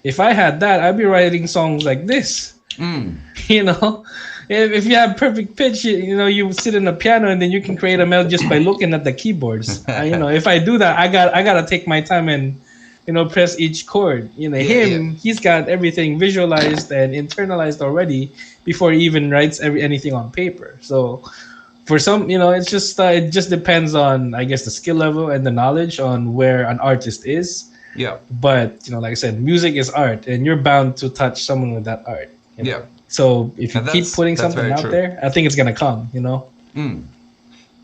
If I had that, I'd be writing songs like this. If you have perfect pitch, you sit in a piano and then you can create a melody just by looking at the keyboards. If I do that, I gotta take my time and press each chord. He's got everything visualized and internalized already before he even writes anything on paper. So for some, it's just it just depends on, I guess, the skill level and the knowledge on where an artist is. Yeah. But like I said, music is art, and you're bound to touch someone with that art. Yeah. So if you keep putting something out there, I think it's gonna come.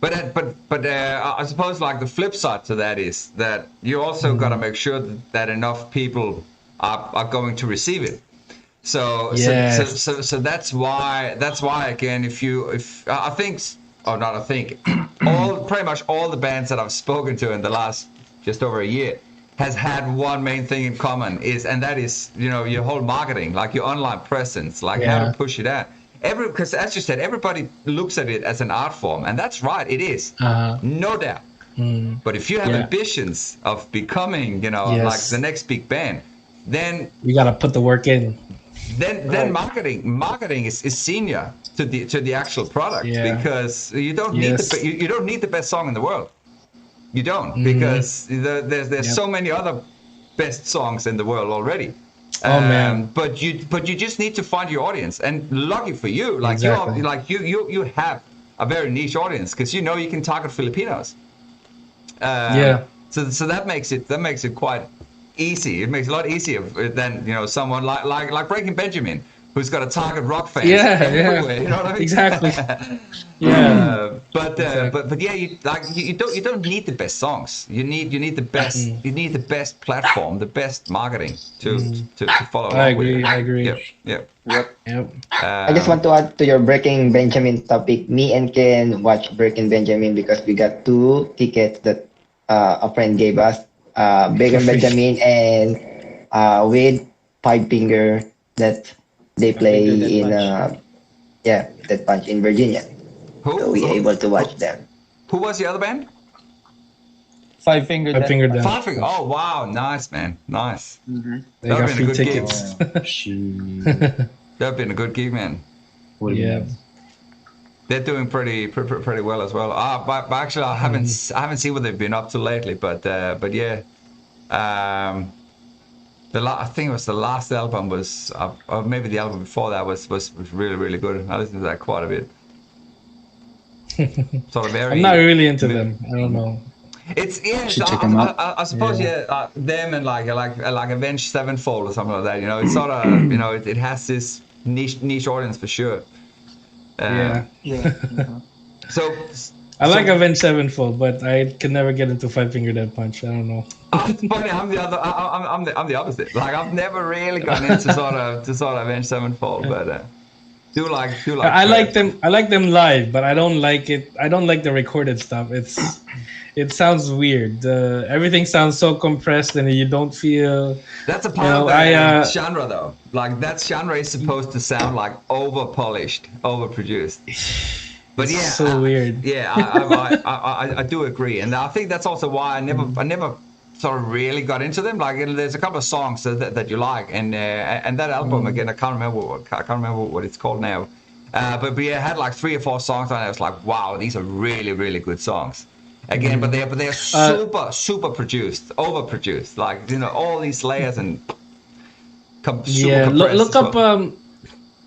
But I suppose like the flip side to that is that you also got to make sure that enough people are going to receive it. So that's why again, pretty much all the bands that I've spoken to in the last just over a year has had one main thing in common, and that is your whole marketing, like your online presence, like how to push it out. because as you said, everybody looks at it as an art form, and that's right, it is, no doubt. But if you have ambitions of becoming, like the next big band, then you gotta put the work in. Then marketing is senior to the actual product, because you don't need you don't need the best song in the world. You don't, because there's so many other best songs in the world already. Oh man! But you just need to find your audience, and lucky for you, you have a very niche audience, because you can target Filipinos. So that makes it quite easy. It makes it a lot easier than someone like Breaking Benjamin, who's got to target rock fans everywhere. You know what I mean? Exactly. But you don't need the best songs. You need the best. You need the best platform, the best marketing to follow. I agree. Yep. I just want to add to your Breaking Benjamin topic. Me and Ken watched Breaking Benjamin because we got 2 tickets that a friend gave us. Breaking Benjamin and with Five Finger that they play in Dead Punch in Virginia. So we able to watch them. Who was the other band? Five Finger Death Punch. Five Finger. Oh wow, nice man, nice. They got free tickets. That'd been a good gig, man. Yeah. They're doing pretty well as well. But actually, I haven't seen what they've been up to lately. But yeah, I think it was the last album was, or maybe the album before that was really, really good. I listened to that quite a bit. Sort of very. I'm not really into them. I don't know. It's I suppose them and like Avenged Sevenfold or something like that. It's sort of it has this niche audience for sure. So I like Avenged Sevenfold, but I can never get into Five Finger Death Punch. I don't know. It's funny. I'm the opposite. Like I've never really gotten into sort of Avenged Sevenfold, but do like. I like them. I like them live, but I don't like it. I don't like the recorded stuff. It sounds weird. Everything sounds so compressed, and you don't feel. That's a part of the genre, though. Like that genre is supposed to sound like over polished, over produced. But it's so weird. Yeah, I do agree, and I think that's also why I never sort of really got into them. Like there's a couple of songs that you like, and that album again, I can't remember what it's called now. But we had like 3 or 4 songs on it. I was like, wow, these are really, really good songs. Again, but they're super produced, overproduced. Like all these layers and look up.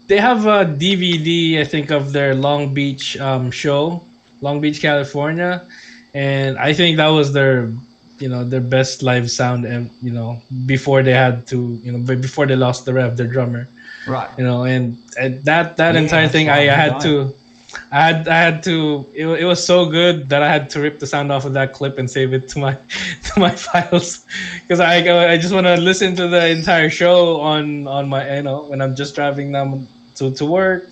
They have a DVD, I think, of their Long Beach show, Long Beach, California, and I think that was their best live sound, and before they had to, before they lost the rev, their drummer, right? And that entire thing, I had to. It was so good that I had to rip the sound off of that clip and save it to my files, because I just want to listen to the entire show on my when I'm just driving them to work.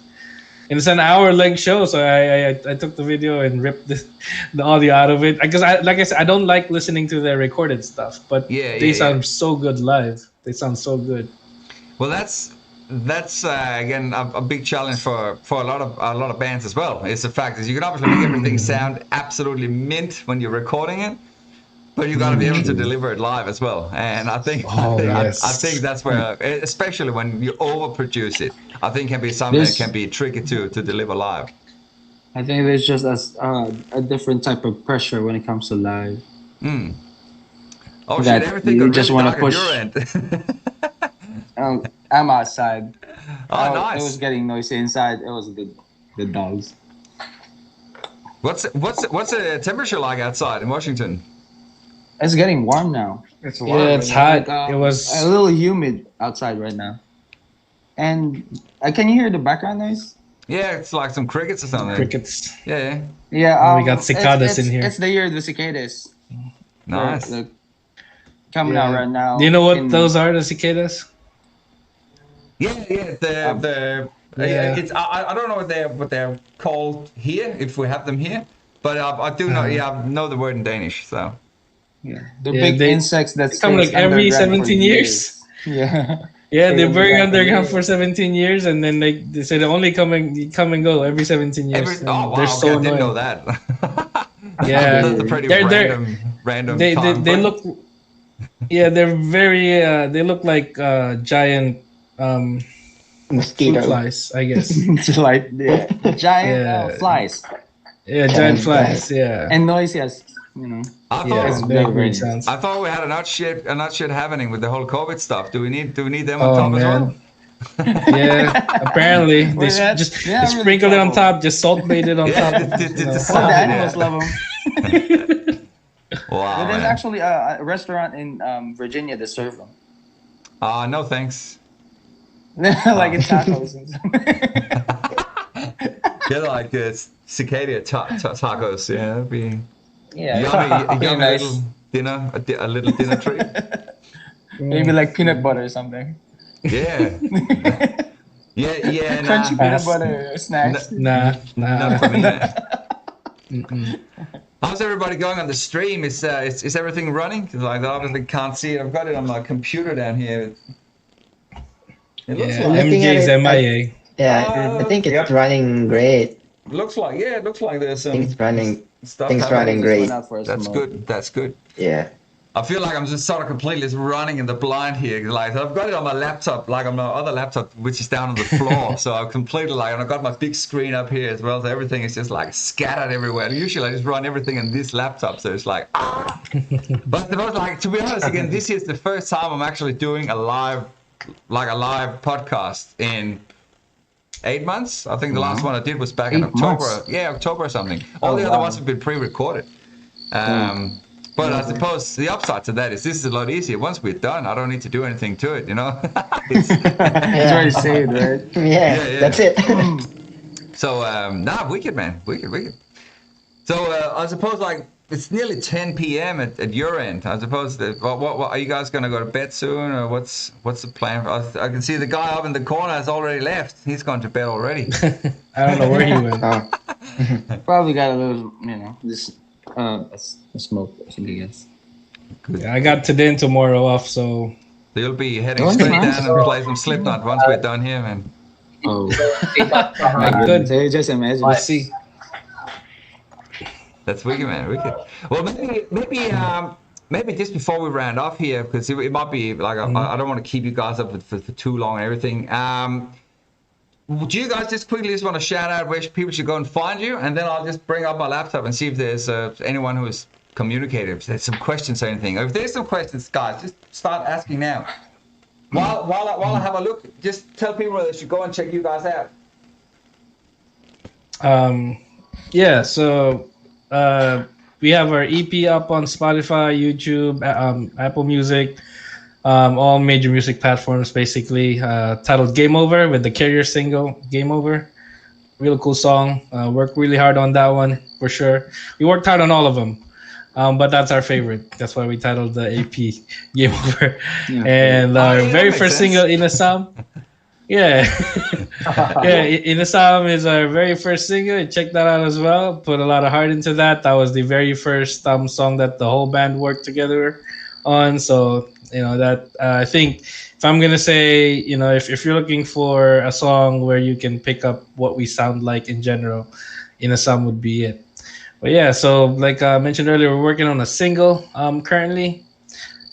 And it's an hour-length show, so I took the video and ripped the audio out of it, because like I said, I don't like listening to their recorded stuff, but they sound so good live. They sound so good. Well, that's again a big challenge for a lot of bands as well. It's the fact that you can obviously make everything sound absolutely mint when you're recording it, but you got to be able to deliver it live as well. And I think I think that's where, especially when you overproduce it, I think can be something that can be tricky to deliver live. I think there's just a different type of pressure when it comes to live. Oh shit! Everything you just want to push. Your end. I'm outside. Oh, nice. It was getting noisy inside. It was the dogs. What's the temperature like outside in Washington? It's getting warm now. It's warm. Yeah, it's hot. It was a little humid outside right now. And can you hear the background noise? Yeah, it's like some crickets or something. Crickets. Yeah. Yeah. We got cicadas in here. It's the year of the cicadas. Nice. They're coming out right now. Do you know what those are, the cicadas? Yeah. It's I don't know what they're called here, if we have them here, but I do know. I know the word in Danish. So they're big insects that come like every 17 years. Yeah. Yeah, They're they gonna be bury back underground in for 17 years, and then they say they only come and go every 17 years. Oh and wow, they're okay, so I didn't know annoying. that. Yeah, That's a pretty they're random time they frame. look. Yeah, they're very. They look like giant um, fruit Mosquito. flies, I guess. It's like giant Yeah. flies Yeah, giant Giant flies. flies. Yeah, and noisy as I yeah, thought very very weird nice. sounds. I thought we had enough shit happening with the whole COVID stuff. Do we need them on Oh top as well? man. Yeah, apparently they Well, that- just they are they really sprinkle it on trouble. top, just salt bait it on Yeah, top. just you know. salt Well, the it, animals yeah. love them. Wow, But there's man. actually a restaurant in Virginia that serve them. No thanks. Like in tacos and stuff. Get like cicada tacos. Yeah, that'd be Yeah, yummy nice. little dinner, a little dinner treat. Maybe like peanut butter or something. Yeah. Yeah. Crunchy Nah. peanut butter snacks. Nah. Not for me. Man. Mm-mm. How's everybody going on the stream? Is everything running? 'Cause I obviously can't see it. I've got it on my computer down here. It looks Yeah, like Looking at MJ's it, MIA. Yeah, I think it's Yep. running great. looks like there's I some think it's running. stuff things happening. running great. Just went out for a That's smoke. good. That's good. Yeah. I feel like I'm just sort of completely just running in the blind here. Like I've got it on my laptop, like on my other laptop, which is down on the floor. So I'm completely like, and I've got my big screen up here as well. So everything is just like scattered everywhere. And usually I just run everything in this laptop. So it's like, But the most, like, to be honest, again, this is the first time I'm actually doing a live podcast in 8 months. I think the last one I did was back in 8 October. months? Yeah, October or something. All the other ones have been pre-recorded. But I suppose the upside to that is this is a lot easier. Once we're done, I don't need to do anything to it, you know? It's already saved, right? Yeah, that's it. So, wicked, man. Wicked. So, I suppose, like, it's nearly 10 p.m. at your end. I suppose, what are you guys going to go to bed soon? Or what's the plan? I can see the guy up in the corner has already left. He's gone to bed already. I don't know where he went. Probably got a little, this a smoke, I guess. Yeah, I got today and tomorrow off, so So you'll be heading straight down and play some Slipknot once we're done here, man. Oh, good. so just imagine. We'll see. That's wicked, man. Wicked. Well, maybe just before we round off here, because it might be like I don't want to keep you guys up for too long and everything. Do you guys just quickly want to shout out where people should go and find you, and then I'll just bring up my laptop and see if there's anyone who is communicative. If there's some questions or anything. If there's some questions, guys, just start asking now. While I have a look, just tell people they should go and check you guys out. Yeah, so we have our EP up on Spotify, YouTube, Apple Music, all major music platforms, basically. Titled Game Over with the Carrier single, Game Over. Real cool song. Worked really hard on that one, for sure. We worked hard on all of them, but that's our favorite. That's why we titled the EP Game Over. Yeah. And our yeah, very that first makes single, Inasam. Yeah. Inasam is our very first single. Check that out as well. Put a lot of heart into that. That was the very first song that the whole band worked together on. So, that I think if I'm going to say, if you're looking for a song where you can pick up what we sound like in general, Inasam would be it. But yeah, so like I mentioned earlier, we're working on a single currently.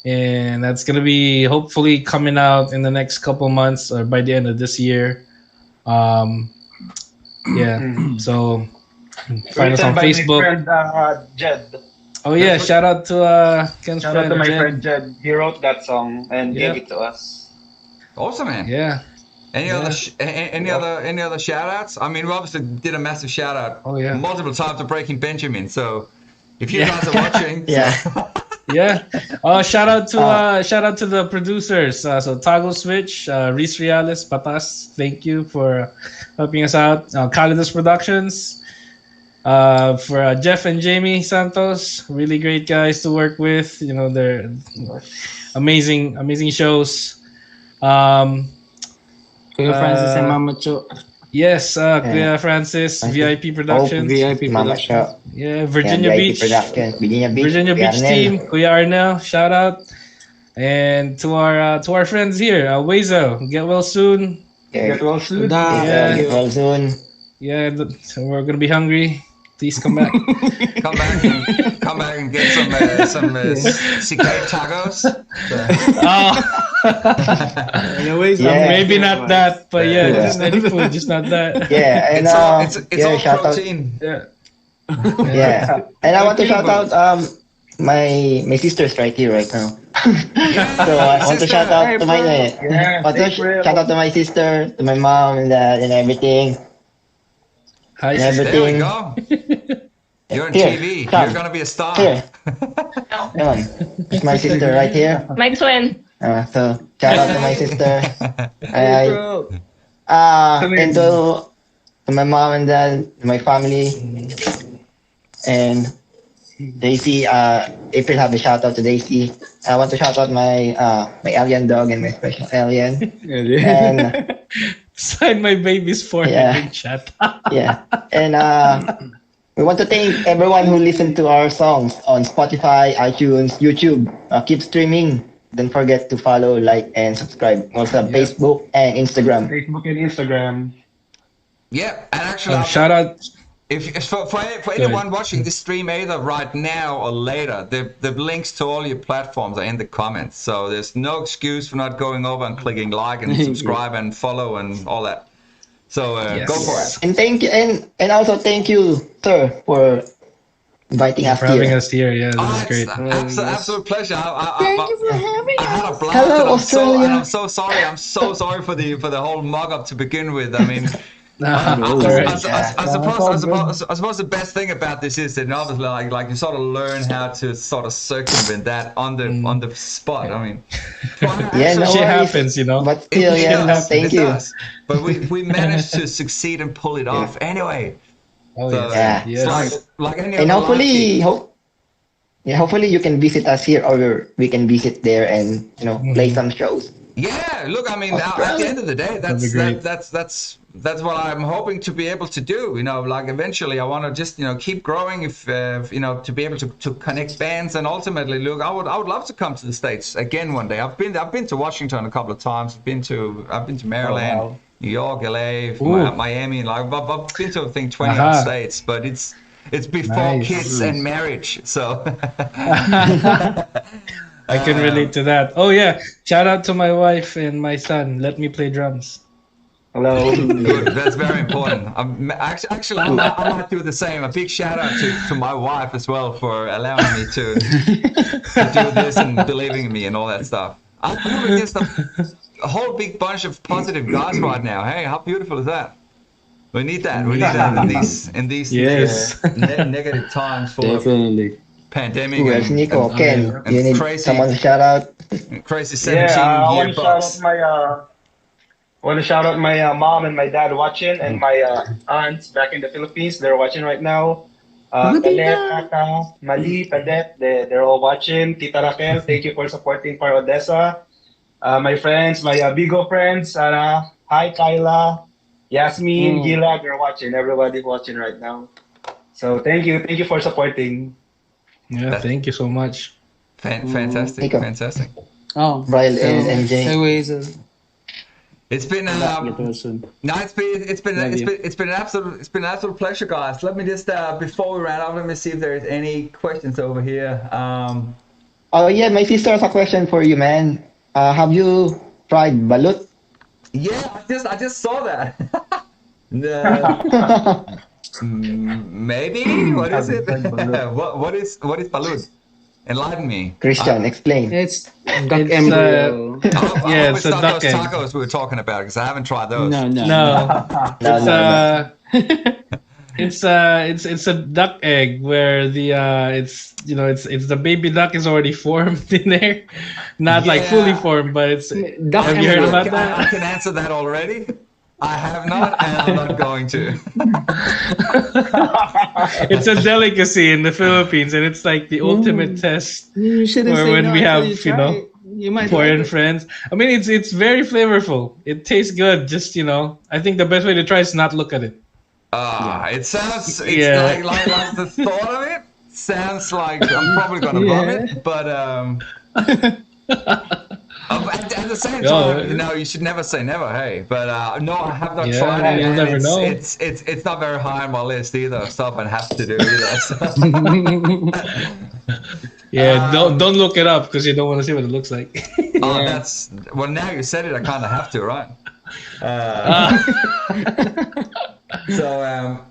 And that's going to be hopefully coming out in the next couple months or by the end of this year. So find us on Written by Facebook. My friend, Jed. Oh yeah, shout out to Ken's Shout out to my Jed. friend Jed. He wrote that song and Yeah. gave it to us. Awesome, man. Yeah. Any other shout outs? I mean, we obviously did a massive shout out multiple times to Breaking Benjamin. So if you guys are watching, Yeah. Shout out to the producers. So Toggle Switch, Reese Reales, Patas. Thank you for helping us out. Calidus Productions. For Jeff and Jamie Santos, really great guys to work with. They're amazing shows. Kuya Francis and Mama Cho. Yes, Kuya Francis, VIP Productions. VIP Mama Productions. Shop. Yeah, Virginia VIP Beach. Production. Virginia Beach. Virginia Beach Arnel. team, Kuya Arnel, shout out. And to our friends here, Wezo, get well soon. Yeah. Get well soon. Yeah. Get well soon. Yeah, so we're gonna be hungry. Please come back. Come back and get some cicada tacos. Anyways, Yeah. Maybe not that, but yeah, Yeah. just any food, just not that. Yeah, and It's all shout out. protein. Yeah. Yeah, and I want to shout out my sister's right here right now. So I want to shout out to my shout out to my sister, to my mom and dad and everything. Hi, And sister. There we everything. go. You're on Here, TV. come. You're gonna be a star. Here. Come on. It's my sister right here. My twin. So shout out to my sister. Hey, I, bro. and to my mom and dad, my family, and Daisy. April have a shout out to Daisy. I want to shout out my alien dog and my special alien. And Sign my baby's forehead Yeah. in chat. yeah, and we want to thank everyone who listened to our songs on Spotify, iTunes, YouTube. Keep streaming. Don't forget to follow, like, and subscribe. Also, Facebook and Instagram. Facebook and Instagram. Yeah, and actually, Shout out. if for anyone watching this stream either right now or later, the links to all your platforms are in the comments. So there's no excuse for not going over and clicking like and subscribe and follow and all that. So go for it. And thank you, and also thank you, sir, for inviting us For having here. us here. Yeah, this is It's great. absolute pleasure. Thank you for having I had a blast. Hello, and Australia. I'm so sorry. I'm so sorry for the whole mug up to begin with. I mean. Alright. I suppose the best thing about this is that obviously like you sort of learn how to sort of circumvent that on the spot. I mean, Yeah, no Shit worries. happens, you know. But still, thank you. But we managed to succeed and pull it off anyway. Oh So, Yeah. it's like any And other hopefully, live hopefully you can visit us here, or we can visit there and play some shows. Yeah, look, I mean, at the end of the day, That'd be great. that's what I'm hoping to be able to do. Like eventually, I want to just keep growing. If to be able to connect bands, and ultimately, look, I would love to come to the States again one day. I've been to Washington a couple of times. I've been to Maryland, New York, LA, Miami, and I've been to I think 20 odd states, but it's before Nice. kids and marriage, so. I can relate to that. Oh yeah, shout out to my wife and my son. Let me play drums. Hello. Good. That's very important. Actually, I might do the same. A big shout out to my wife as well for allowing me to do this and believing in me and all that stuff. I'm up against a whole big bunch of positive guys right now. Hey, how beautiful is that? We need that. We need that in these Yes. negative times for Definitely. pandemic Who else, Nico? and Ken, you need crazy- someone to shout out? crazy Yeah, 17-year I bucks. want to shout out my mom and my dad watching, and my aunts back in the Philippines. They're watching right now. Padet, Tata, Mali, Padet, they're all watching. Tita Raquel, thank you for supporting Far Odessa. My friends, my Bigo friends, Sarah, hi Kyla, Yasmin, Gila, they're watching. Everybody's watching right now. So thank you for supporting. Yeah, thank you so much. Fantastic, Nico. fantastic. Oh, Brian and MJ. Anyways, It's been get well soon. no, it's been an absolute pleasure, guys. Let me just before we round off, let me see if there's any questions over here. Oh yeah, my sister has a question for you, man. Have you tried balut? Yeah, I just saw that. No. Maybe. What is it? what is balut? Enlighten me. Christian, explain. It's duck It's, embryo. Yeah, it's a duck those egg. tacos we were talking about because I haven't tried those. No. No, No. it's a duck egg where the it's the baby duck is already formed in there, not like fully Yeah. formed, but it's. Duck Have you heard embryo. about that? I can answer that already. I have not, and I'm not going to. It's a delicacy in the Philippines, and it's like the ultimate test You shouldn't for say when no we until have, you you try know, it. You might foreign like it. friends. I mean, it's very flavorful. It tastes good. Just I think the best way to try is not look at it. It sounds. It's Yeah. like the thought of it sounds like I'm probably gonna vomit, but At the same Yo, time, you should never say never. Hey, but no, I have not tried it. you'll And never know. It's not very high on my list either. Stuff I have to do either. So. Yeah, don't look it up because you don't want to see what it looks like. Oh, now you said it. I kind of have to, right? So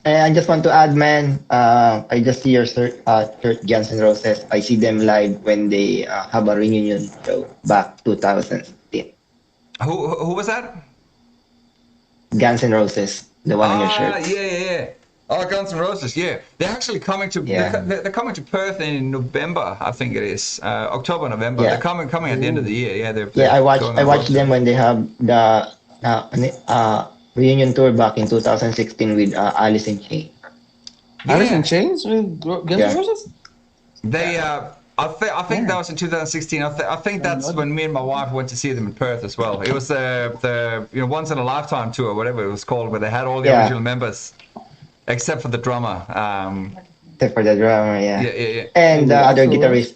And I just want to add, man, I just see your shirt, Guns N' Roses. I see them live when they have a reunion show back 2016. who was that? Guns N' Roses, the one on your shirt. Yeah. Oh, Guns N' Roses, yeah. They're actually coming to they're coming to Perth in November, I think it is. October, November. Yeah. They're coming at the end of the year. Yeah, I watched them when they have the reunion tour back in 2016 with Alice in Chains. Alice in Chains with Guns N' Roses? They I think that was in 2016. I think that's when me and my wife went to see them in Perth as well. It was the once in a lifetime tour, whatever it was called, where they had all the original members except for the drummer. Except for the drummer, yeah. And the other guitarist.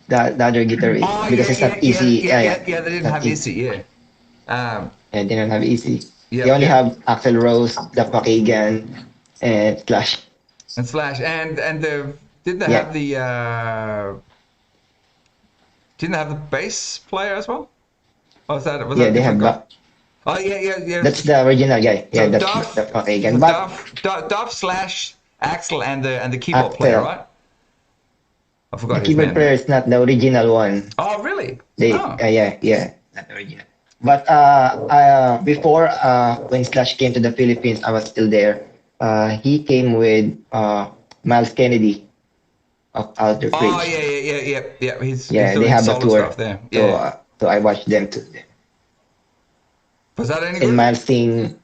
The other guitarist. Because it's not easy. They didn't have easy, yeah. They didn't have easy. Yeah, they only have Axl Rose, Duff McKagan, and Slash. And Slash, and didn't they have the didn't they have the bass player as well? Or was that they have Duff. Oh yeah. That's the original guy. Yeah, So that's Duff, Duff McKagan. Duff, Slash, Axl, and the keyboard player, right? I forgot The his keyboard name. player is not the original one. Oh really? Yeah, not the original. But before when Slash came to the Philippines, I was still there. He came with Miles Kennedy of Alter Bridge. Oh yeah. He's they doing have the solo tour stuff there. Yeah. So I watched them too. Was that any And good? Miles sing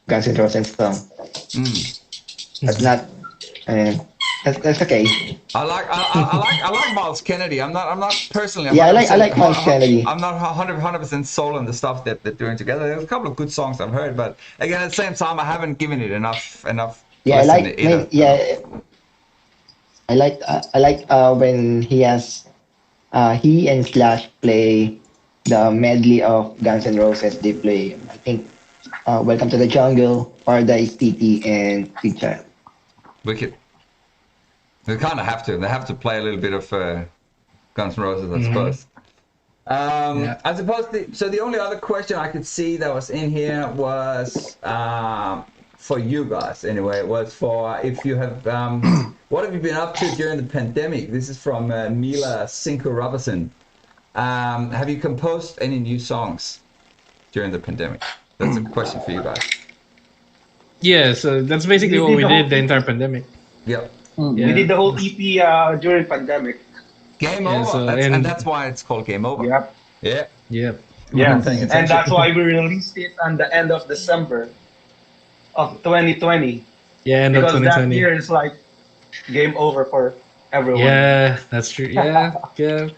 Guns N' Roses song. That's not. That's okay. I like Miles Kennedy. I'm not personally. I like Miles Kennedy. I'm not 100% sold on the stuff that they're doing together. There's a couple of good songs I've heard, but again, at the same time, I haven't given it enough. Yeah, I like when he and Slash play the medley of Guns N' Roses. They play, I think, Welcome to the Jungle, Paradise City, and Big Child. Wicked. They kind of have to. They have to play a little bit of Guns N' Roses, I suppose. I suppose the only other question I could see that was in here was for you guys anyway. It was for if you have what have you been up to during the pandemic? This is from Mila Cinco Robertson. Have you composed any new songs during the pandemic? That's a question for you guys. Yeah, so that's basically what we did the entire pandemic. Yep. We did the whole EP during pandemic. Game over. So, and that's why it's called Game Over. Yep. Yeah. Yep. Yeah, Paying and attention. that's why we released it on the end of December of 2020. Yeah, end of Because that 2020. year is like game over for everyone. Yeah, that's true. Yeah,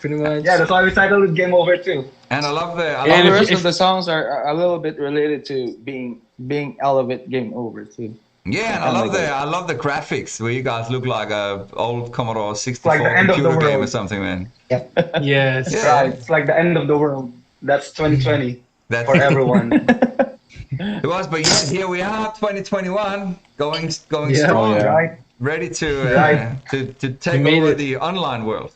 pretty much. Yeah, that's why we titled it Game Over too. And I love The And rest if- of the songs are a little bit related to being Elevate Game Over too. Yeah, and I love the graphics where you guys look like a old Commodore 64 Like the end of the computer game or world. something, man. Yes. Yeah. Right, it's like the end of the world. That's 2020 That's for everyone. It was, but yet here we are, 2021, going Yeah. strong, Right? ready to to take We made over it. the online world.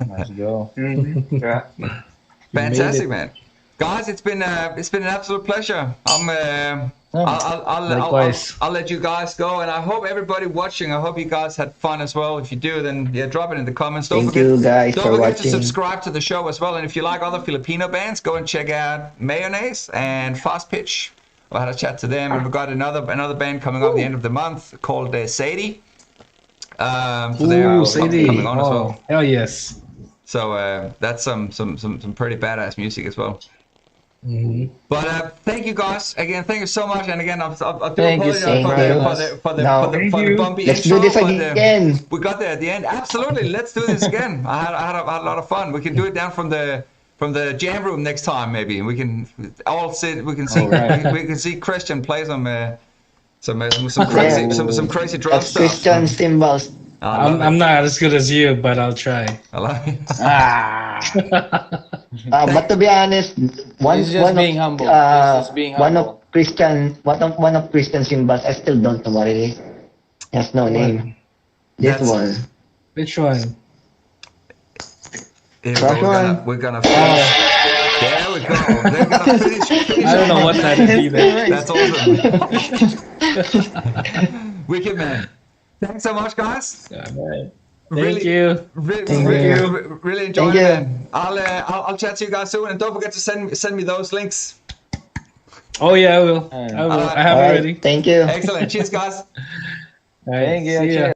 Let's go. Yeah. Fantastic, man. Guys, it's been an absolute pleasure. Likewise. I'll let you guys go, and I hope everybody watching. I hope you guys had fun as well. If you do, then drop it in the comments. Thank you guys Don't for forget to watching. subscribe to the show as well. And if you like other Filipino bands, go and check out Mayonnaise and Fast Pitch. I had a chat to them, and we've got another band coming up at the end of the month called Sadie. So they are Sadie. coming on as well. Hell yes. So that's some pretty badass music as well. But thank you guys again. Thank you so much. And again, I do Thank you apologize so for the much. bumpy Let's intro. do this but, again. we got there at the end. Absolutely, let's do this again. I had a lot of fun. We can do it down from the jam room next time. Maybe we can all sit. We can see we can see Christian play some crazy drum That's stuff. Christian cymbals. I'm not as good as you, but I'll try. I love it. But to be honest, He's just being humble. He's just being one humble. of Christian symbols. I still don't know what it is. It has no name. This That's- one. Which one? Here, Which one? we're gonna finish. There we go. They're gonna finish I don't know what that is either. That's awesome. Wicked, man. Thanks so much, guys. Alright. Really- Thank you. Really enjoyed Thank it, you. man. I'll chat to you guys soon, and don't forget to send me those links. Oh yeah, I will. I will. I have it Alright, ready. thank you. Excellent. Cheers, guys. Alright, Thank you. see ya. Cheers.